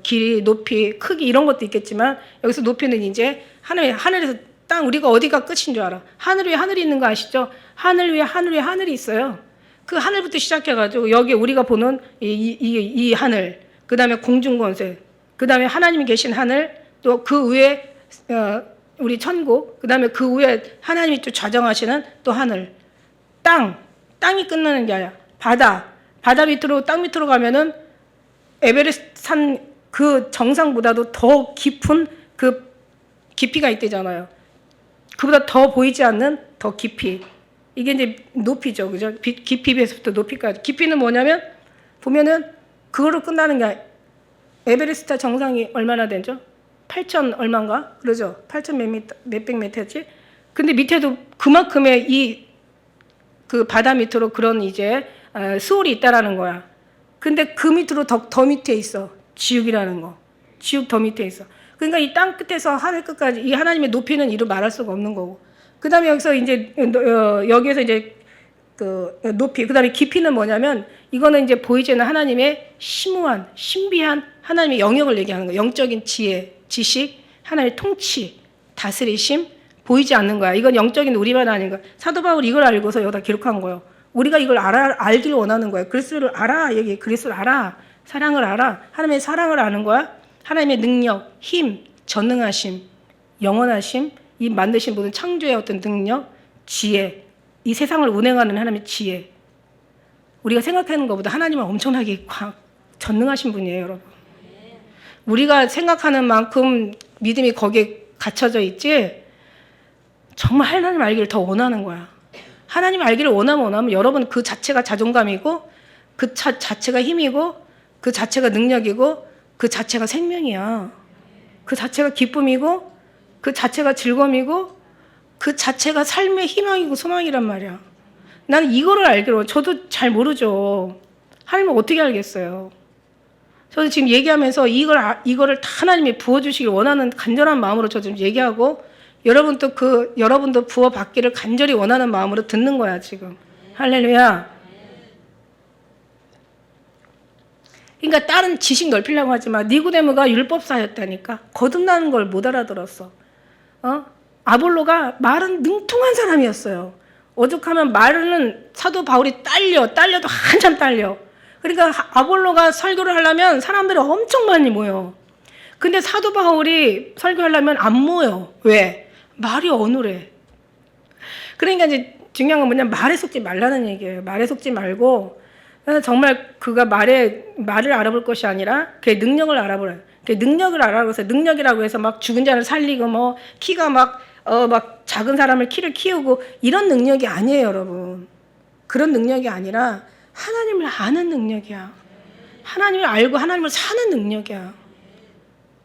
길이, 높이, 크기 이런 것도 있겠지만 여기서 높이는 이제 하늘에서 땅, 우리가 어디가 끝인 줄 알아? 하늘 위에 하늘이 있는 거 아시죠? 하늘 위에 하늘이 있어요. 그 하늘부터 시작해가지고 여기 우리가 보는 이 하늘, 그 다음에 공중권세, 그 다음에 하나님이 계신 하늘, 또 그 위에 우리 천국, 그 다음에 그 위에 하나님이 또 좌정하시는 또 하늘, 땅이 끝나는 게 아니라 바다 밑으로, 땅 밑으로 가면은 에베레스트 산 그 정상보다도 더 깊은 그 깊이가 있대잖아요. 그보다 더 보이지 않는 더 깊이. 이게 이제 높이죠. 그죠? 깊이 비해서부터 높이까지. 깊이는 뭐냐면, 보면은, 그거로 끝나는 게, 에베레스트 정상이 얼마나 되죠? 8,000 얼마인가? 그러죠? 8,000 몇백 미터지? 근데 밑에도 그만큼의 그 바다 밑으로 그런 이제, 수월이 있다라는 거야. 근데 그 밑으로 더 밑에 있어. 지옥이라는 거. 지옥 더 밑에 있어. 그러니까 이 땅 끝에서 하늘 끝까지 이 하나님의 높이는 이루 말할 수가 없는 거고. 그 다음에 여기서 이제, 여기에서 이제 그 높이, 그 다음에 깊이는 뭐냐면 이거는 이제 보이지 않는 하나님의 심오한, 신비한 하나님의 영역을 얘기하는 거예요. 영적인 지혜, 지식, 하나님의 통치, 다스리심, 보이지 않는 거야. 이건 영적인 우리만 아닌 거야. 사도 바울이 이걸 알고서 여기다 기록한 거예요. 우리가 이걸 알기를 원하는 거야. 그리스도를 알아. 그리스도를 알아. 사랑을 알아. 하나님의 사랑을 아는 거야. 하나님의 능력, 힘, 전능하심, 영원하심, 이 만드신 모든 창조의 어떤 능력, 지혜, 이 세상을 운행하는 하나님의 지혜. 우리가 생각하는 것보다 하나님은 엄청나게 전능하신 분이에요, 여러분. 우리가 생각하는 만큼 믿음이 거기에 갇혀져 있지, 정말 하나님 알기를 더 원하는 거야. 하나님 알기를 원하면 여러분 그 자체가 자존감이고, 그 자체가 힘이고, 그 자체가 능력이고, 그 자체가 생명이야. 그 자체가 기쁨이고, 그 자체가 즐거움이고, 그 자체가 삶의 희망이고 소망이란 말이야. 나는 이거를 알기로, 저도 잘 모르죠. 하나님은 어떻게 알겠어요? 저도 지금 얘기하면서 이거를 다 하나님이 부어주시길 원하는 간절한 마음으로 저 지금 얘기하고, 여러분도 부어받기를 간절히 원하는 마음으로 듣는 거야, 지금. 할렐루야. 그러니까 다른 지식 넓히려고 하지만 니고데모가 율법사였다니까. 거듭나는 걸 못 알아들었어. 아볼로가 말은 능통한 사람이었어요. 오죽하면 말은 사도 바울이 딸려도 한참 딸려. 그러니까 아볼로가 설교를 하려면 사람들이 엄청 많이 모여. 근데 사도 바울이 설교하려면 안 모여. 왜? 말이 어눌해. 그러니까 이제 중요한 건 뭐냐면 말에 속지 말라는 얘기예요. 말에 속지 말고 정말 그가 말을 알아볼 것이 아니라 그의 능력을 알아보라. 그 능력을 알아보세요. 능력이라고 해서 막 죽은 자를 살리고 뭐 키가 막 작은 사람을 키를 키우고 이런 능력이 아니에요, 여러분. 그런 능력이 아니라 하나님을 아는 능력이야. 하나님을 알고 하나님을 사는 능력이야.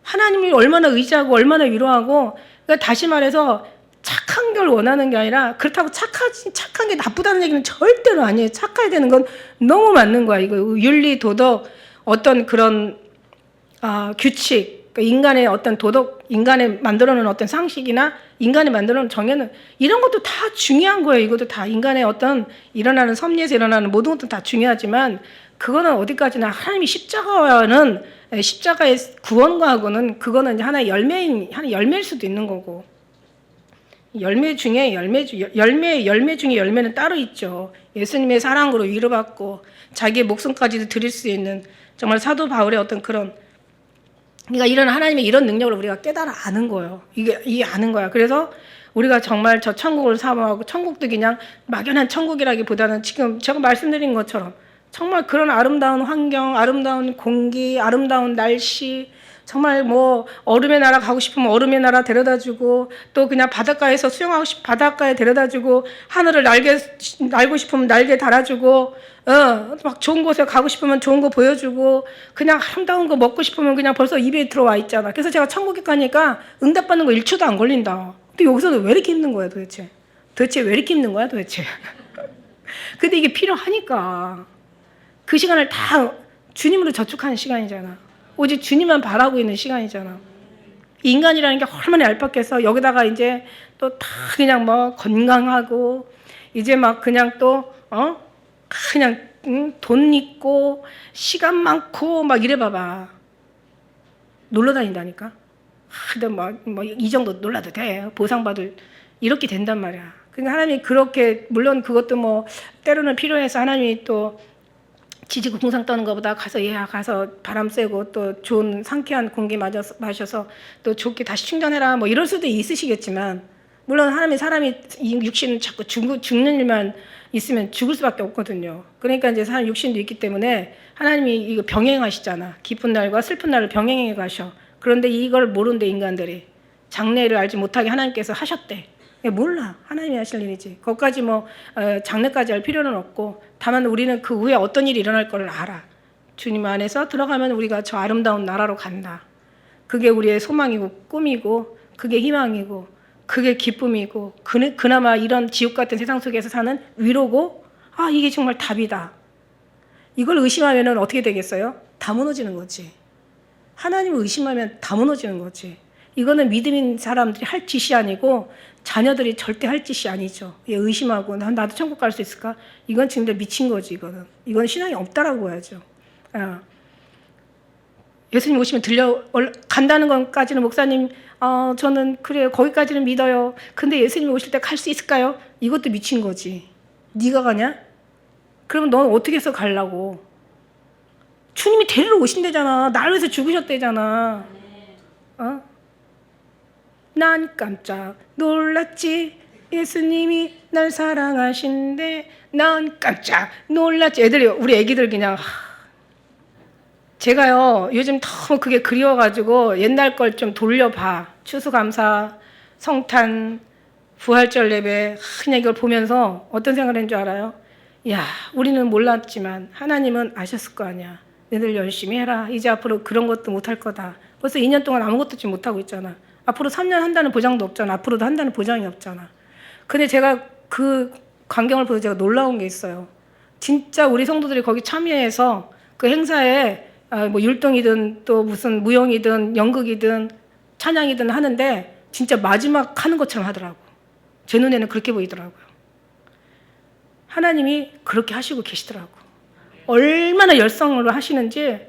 하나님을 얼마나 의지하고 얼마나 위로하고, 그러니까 다시 말해서 착한 걸 원하는 게 아니라, 그렇다고 착한 게 나쁘다는 얘기는 절대로 아니에요. 착해야 되는 건 너무 맞는 거야. 이거 윤리, 도덕, 어떤 그런 규칙, 그러니까 인간의 어떤 도덕, 인간의 만들어놓은 어떤 상식이나 인간이 만들어놓은 정해는 이런 것도 다 중요한 거예요. 이것도 다 인간의 어떤 일어나는 섭리에서 일어나는 모든 것도 다 중요하지만, 그거는 어디까지나 하나님이 십자가의 구원과하고는 그거는 이제 하나의 열매일 수도 있는 거고, 열매 중에 열매는 따로 있죠. 예수님의 사랑으로 위로받고 자기의 목숨까지도 드릴 수 있는 정말 사도 바울의 어떤 그런, 그러니까 하나님의 이런 능력을 우리가 깨달아 아는 거예요. 이게 아는 거야. 그래서 우리가 정말 저 천국을 사모하고, 천국도 그냥 막연한 천국이라기보다는 지금 제가 말씀드린 것처럼 정말 그런 아름다운 환경, 아름다운 공기, 아름다운 날씨, 정말 뭐 얼음의 나라 가고 싶으면 얼음의 나라 데려다주고, 또 그냥 바닷가에서 수영하고 싶으면 바닷가에 데려다주고, 하늘을 날고 싶으면 날개 달아주고, 막 좋은 곳에 가고 싶으면 좋은 거 보여주고, 그냥 아름다운 거 먹고 싶으면 그냥 벌써 입에 들어와 있잖아. 그래서 제가 천국에 가니까 응답받는 거 1초도 안 걸린다. 근데 여기서는 왜 이렇게 힘든 거야, 도대체? 왜 이렇게 힘든 거야, 도대체? 근데 이게 필요하니까. 그 시간을 다 주님으로 저축하는 시간이잖아. 오직 주님만 바라고 있는 시간이잖아. 인간이라는 게 얼마나 얄팍해서 여기다가 이제 또 다 그냥 뭐 건강하고, 이제 막 그냥 또 그냥 돈 있고 시간 많고 막 이래 봐봐. 놀러 다닌다니까. 근데 뭐 이 정도 놀라도 돼. 보상받을 이렇게 된단 말이야. 그러니까 하나님이 그렇게, 물론 그것도 뭐 때로는 필요해서 하나님이 또 지지고 궁상 떠는 것보다 가서 가서 바람 쐬고 또 좋은 상쾌한 공기 마셔서 또 좋게 다시 충전해라 뭐 이럴 수도 있으시겠지만, 물론 하나님이 사람이 이 육신은 자꾸 죽는 일만 있으면 죽을 수밖에 없거든요. 그러니까 이제 사람 육신도 있기 때문에 하나님이 이거 병행하시잖아. 기쁜 날과 슬픈 날을 병행해 가셔. 그런데 이걸 모르는데 인간들이 장래를 알지 못하게 하나님께서 하셨대. 몰라. 하나님이 하실 일이지. 거기까지 뭐 장래까지 할 필요는 없고, 다만 우리는 그 후에 어떤 일이 일어날 거를 알아. 주님 안에서 들어가면 우리가 저 아름다운 나라로 간다. 그게 우리의 소망이고 꿈이고 그게 희망이고 그게 기쁨이고 그나마 이런 지옥 같은 세상 속에서 사는 위로고, 아 이게 정말 답이다. 이걸 의심하면 어떻게 되겠어요? 다 무너지는 거지. 하나님을 의심하면 다 무너지는 거지. 이거는 믿음인 사람들이 할 짓이 아니고 자녀들이 절대 할 짓이 아니죠. 의심하고 나도 천국 갈 수 있을까? 이건 진짜 미친 거지. 이건 신앙이 없다라고 봐야죠. 예수님 오시면 간다는 것까지는 목사님 저는 그래요. 거기까지는 믿어요. 근데 예수님 오실 때 갈 수 있을까요? 이것도 미친 거지. 네가 가냐? 그러면 넌 어떻게 해서 가려고? 주님이 데리러 오신대잖아. 나를 위해서 죽으셨대잖아. 난 깜짝 놀랐지. 예수님이 날 사랑하신대. 난 깜짝 놀랐지. 우리 애기들 그냥 제가요 요즘 너무 그게 그리워가지고 옛날 걸 좀 돌려봐. 추수감사, 성탄, 부활절 예배, 그냥 이걸 보면서 어떤 생각을 했는 줄 알아요? 야, 우리는 몰랐지만 하나님은 아셨을 거 아니야. 너희들 열심히 해라. 이제 앞으로 그런 것도 못할 거다. 벌써 2년 동안 아무것도 지금 못하고 있잖아. 앞으로 3년 한다는 보장도 없잖아. 앞으로도 한다는 보장이 없잖아. 근데 제가 그 광경을 보고 제가 놀라운 게 있어요. 진짜 우리 성도들이 거기 참여해서 그 행사에 뭐 율동이든 또 무슨 무용이든 연극이든 찬양이든 하는데 진짜 마지막 하는 것처럼 하더라고. 제 눈에는 그렇게 보이더라고요. 하나님이 그렇게 하시고 계시더라고. 얼마나 열성으로 하시는지,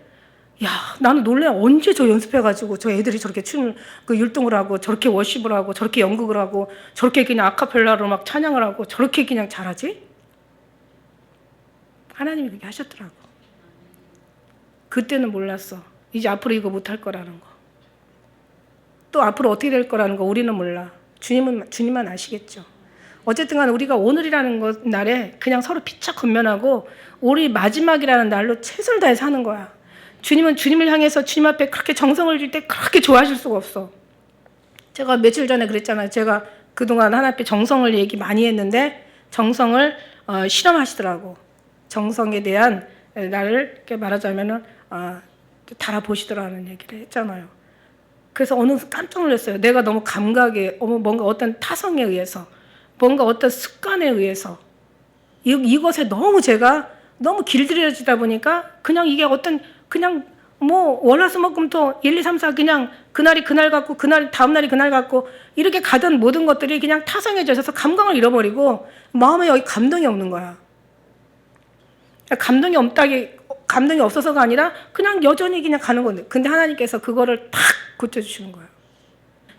야, 나는 놀래. 언제 저 연습해가지고 저 애들이 저렇게 춤을 율동을 하고 저렇게 워십을 하고 저렇게 연극을 하고 저렇게 그냥 아카펠라로 막 찬양을 하고 저렇게 그냥 잘하지? 하나님이 그렇게 하셨더라고. 그때는 몰랐어. 이제 앞으로 이거 못할 거라는 거. 또 앞으로 어떻게 될 거라는 거 우리는 몰라. 주님만 아시겠죠. 어쨌든 간 우리가 오늘이라는 날에 그냥 서로 피차 건면하고 우리 마지막이라는 날로 최선을 다해 사는 거야. 주님은 주님을 향해서 주님 앞에 그렇게 정성을 줄 때 그렇게 좋아하실 수가 없어. 제가 며칠 전에 그랬잖아요. 제가 그동안 하나님 앞에 정성을 얘기 많이 했는데 정성을 실험하시더라고. 정성에 대한 나를 이렇게 말하자면은 달아보시더라는 얘기를 했잖아요. 그래서 어느 순간 깜짝 놀랐어요. 내가 너무 감각에 뭔가 어떤 타성에 의해서 뭔가 어떤 습관에 의해서 이것에 너무 제가 너무 길들여지다 보니까 그냥 이게 그냥 뭐 월화수목금토 1, 2, 3, 4 그냥 그날이 그날 같고 그날 다음날이 그날 같고 이렇게 가던 모든 것들이 그냥 타성해져 있어서 감각을 잃어버리고 마음에 여기 감동이 없는 거야. 감동이 없어서가 아니라 그냥 여전히 그냥 가는 건데, 근데 하나님께서 그거를 탁 고쳐주시는 거예요.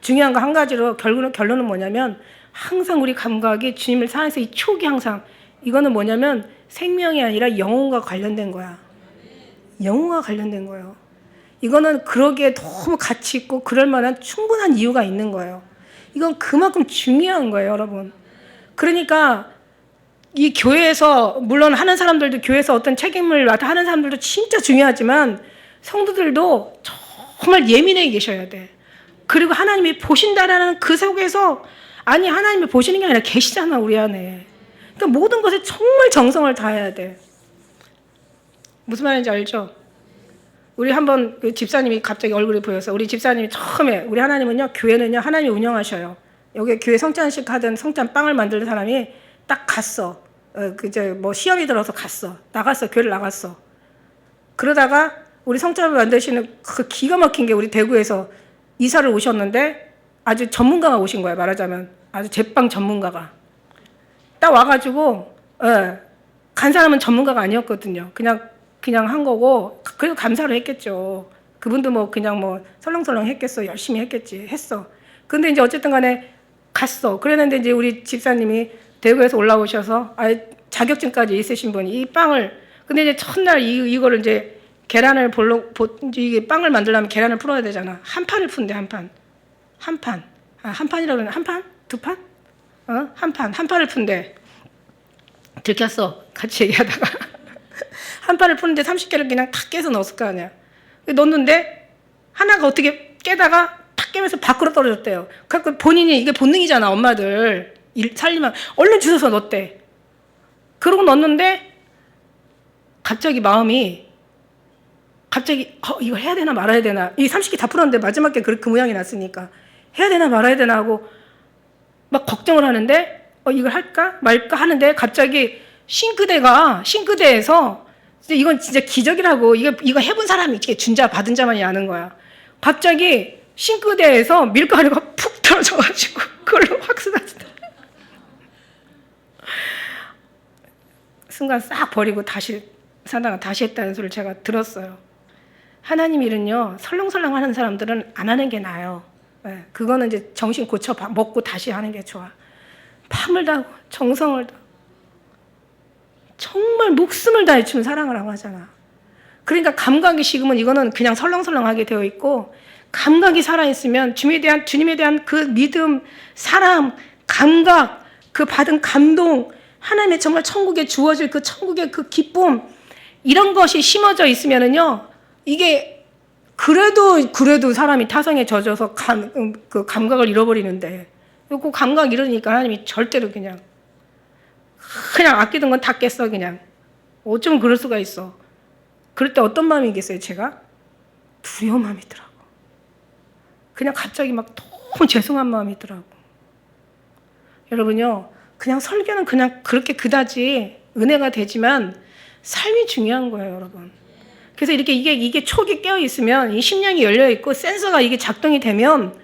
중요한 거 한 가지로 결론은 뭐냐면 항상 우리 감각이 주님을 사랑해서 이 촉이 항상 이거는 뭐냐면 생명이 아니라 영혼과 관련된 거야. 영혼과 관련된 거예요. 이거는 그러기에 너무 가치 있고 그럴 만한 충분한 이유가 있는 거예요. 이건 그만큼 중요한 거예요, 여러분. 그러니까 이 교회에서 물론 하는 사람들도 교회에서 어떤 책임을 맡아 하는 사람들도 진짜 중요하지만 성도들도 정말 예민하게 계셔야 돼. 그리고 하나님이 보신다라는 그 속에서 하나님이 보시는 게 아니라 계시잖아, 우리 안에. 그러니까 모든 것에 정말 정성을 다해야 돼. 무슨 말인지 알죠? 우리 한번 그 집사님이 갑자기 얼굴이 보여서 우리 집사님이 처음에 우리 하나님은요, 교회는요, 하나님이 운영하셔요. 여기 교회 성찬식 하던 성찬빵을 만드는 사람이 딱 갔어. 뭐 시험이 들어서 나갔어. 교회를 나갔어. 그러다가 우리 성찬을 만드시는 그 기가 막힌 게 우리 대구에서 이사를 오셨는데 아주 전문가가 오신 거야, 말하자면. 아주 제빵 전문가가. 딱 와가지고, 간 사람은 전문가가 아니었거든요. 그냥 한 거고, 그래도 감사를 했겠죠. 그분도 뭐 그냥 뭐 설렁설렁 했겠어. 열심히 했어. 근데 이제 어쨌든 간에 갔어. 그랬는데 이제 우리 집사님이 대구에서 올라오셔서 자격증까지 있으신 분이 이 빵을 근데 이제 첫날 이거를 이제 계란을 이게 빵을 만들려면 계란을 풀어야 되잖아. 한 판을 푼대, 한 판. 한 판이라고 그러나? 한 판? 두 판? 한 판을 푼대. 들켰어. 같이 얘기하다가. 한 판을 푸는데 30개를 그냥 탁 깨서 넣었을 거 아니야. 넣었는데 하나가 어떻게 깨다가 탁 깨면서 밖으로 떨어졌대요. 그러니까 본인이 이게 본능이잖아. 엄마들 살리면 얼른 주워서 넣었대. 그러고 넣었는데 갑자기 마음이 이거 해야 되나 말아야 되나. 이 30개 다 풀었는데 마지막에 그 모양이 났으니까 해야 되나 말아야 되나 하고 막 걱정을 하는데 이걸 할까 말까 하는데 갑자기 싱크대에서 이건 진짜 기적이라고 이거 해본 사람이 이렇게 준 자 받은 자만이 아는 거야. 갑자기 싱크대에서 밀가루가 푹 떨어져가지고 그걸로 확 쓰다듬다. 순간 싹 버리고 다시 사다가 다시 했다는 소리를 제가 들었어요. 하나님 일은요 설렁설렁 하는 사람들은 안 하는 게 나아요. 네, 그거는 이제 정신 고쳐 먹고 다시 하는 게 좋아. 밤을 다하고 정성을 다하고 정말 목숨을 다해 주면 사랑을 하고 하잖아. 그러니까 감각이 식으면 이거는 그냥 설렁설렁하게 되어 있고, 감각이 살아있으면 주님에 대한 그 믿음, 사랑, 감각, 그 받은 감동, 하나님의 정말 천국에 주어질 그 천국의 그 기쁨, 이런 것이 심어져 있으면은요, 이게 그래도 사람이 타성에 젖어서 그 감각을 잃어버리는데, 그 감각 잃으니까 하나님이 절대로 그냥 아끼던 건 다 깼어. 그냥 어쩌면 그럴 수가 있어. 그럴 때 어떤 마음이겠어요? 제가 두려운 마음이더라고. 그냥 갑자기 막 너무 죄송한 마음이더라고. 여러분요, 그냥 설교는 그냥 그렇게 그다지 은혜가 되지만 삶이 중요한 거예요, 여러분. 그래서 이렇게 이게 촉이 깨어 있으면, 이 심령이 열려 있고 센서가 이게 작동이 되면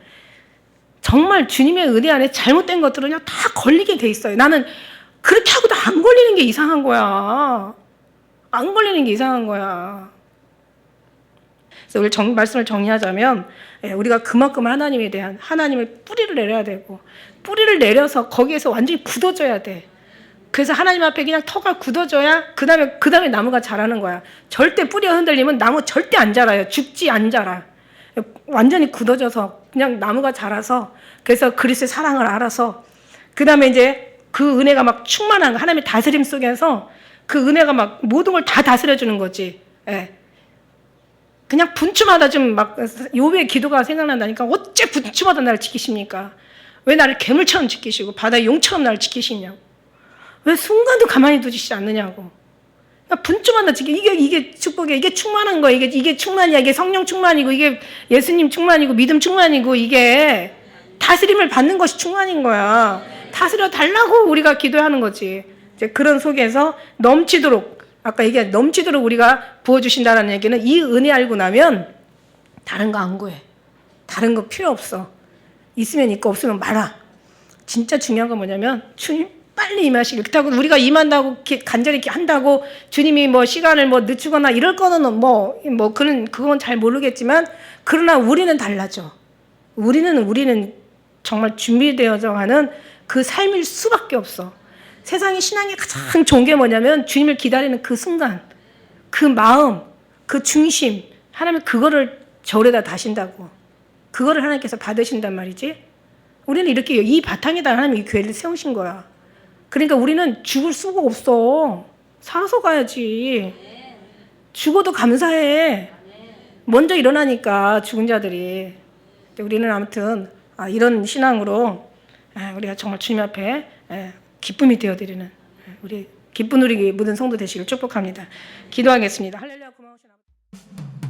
정말 주님의 은혜 안에 잘못된 것들은요 다 걸리게 돼 있어요. 나는 그렇게 하고도 안 걸리는 게 이상한 거야. 안 걸리는 게 이상한 거야. 그래서 우리 말씀을 정리하자면, 우리가 그만큼 하나님을 뿌리를 내려야 되고, 뿌리를 내려서 거기에서 완전히 굳어져야 돼. 그래서 하나님 앞에 그냥 터가 굳어져야 그 다음에 나무가 자라는 거야. 절대 뿌리가 흔들리면 나무 절대 안 자라요. 죽지 안 자라. 완전히 굳어져서 그냥 나무가 자라서, 그래서 그리스도의 사랑을 알아서, 그 다음에 이제 그 은혜가 막 충만한 하나님의 다스림 속에서 그 은혜가 막 모든 걸 다 다스려주는 거지. 예. 그냥 분추마다 좀 막 욥의 기도가 생각난다니까. 어째 분추마다 나를 지키십니까? 왜 나를 괴물처럼 지키시고 바다의 용처럼 나를 지키시냐고. 왜 순간도 가만히 두시지 않느냐고. 그러니까 분추마다 이게 축복이야. 이게 충만한 거야. 이게 충만이야. 이게 성령 충만이고, 이게 예수님 충만이고, 믿음 충만이고, 이게 다스림을 받는 것이 충만인 거야. 다스려 달라고 우리가 기도하는 거지. 이제 그런 속에서 넘치도록, 아까 얘기한 넘치도록 우리가 부어주신다는 얘기는, 이 은혜 알고 나면 다른 거 안 구해. 다른 거 필요 없어. 있으면 있고 없으면 말아. 진짜 중요한 건 뭐냐면, 주님 빨리 임하시길. 그렇다고 우리가 임한다고 간절히 한다고 주님이 뭐 시간을 뭐 늦추거나 이럴 거는 그건 잘 모르겠지만, 그러나 우리는 달라져. 우리는 정말 준비되어져 가는 그 삶일 수밖에 없어. 세상의 신앙의 가장 좋은 게 뭐냐면, 주님을 기다리는 그 순간, 그 마음, 그 중심, 하나님 그거를 저울에다 다신다고. 그거를 하나님께서 받으신단 말이지. 우리는 이렇게 이 바탕에다 하나님이 이 교회를 세우신 거야. 그러니까 우리는 죽을 수가 없어. 살아서 가야지. 죽어도 감사해. 먼저 일어나니까 죽은 자들이. 우리는 아무튼 이런 신앙으로 우리가 정말 주님 앞에 기쁨이 되어드리는, 우리 기쁨 누리기 모든 성도 되시길 축복합니다. 기도하겠습니다. 할렐루야. 고마우신 아버지.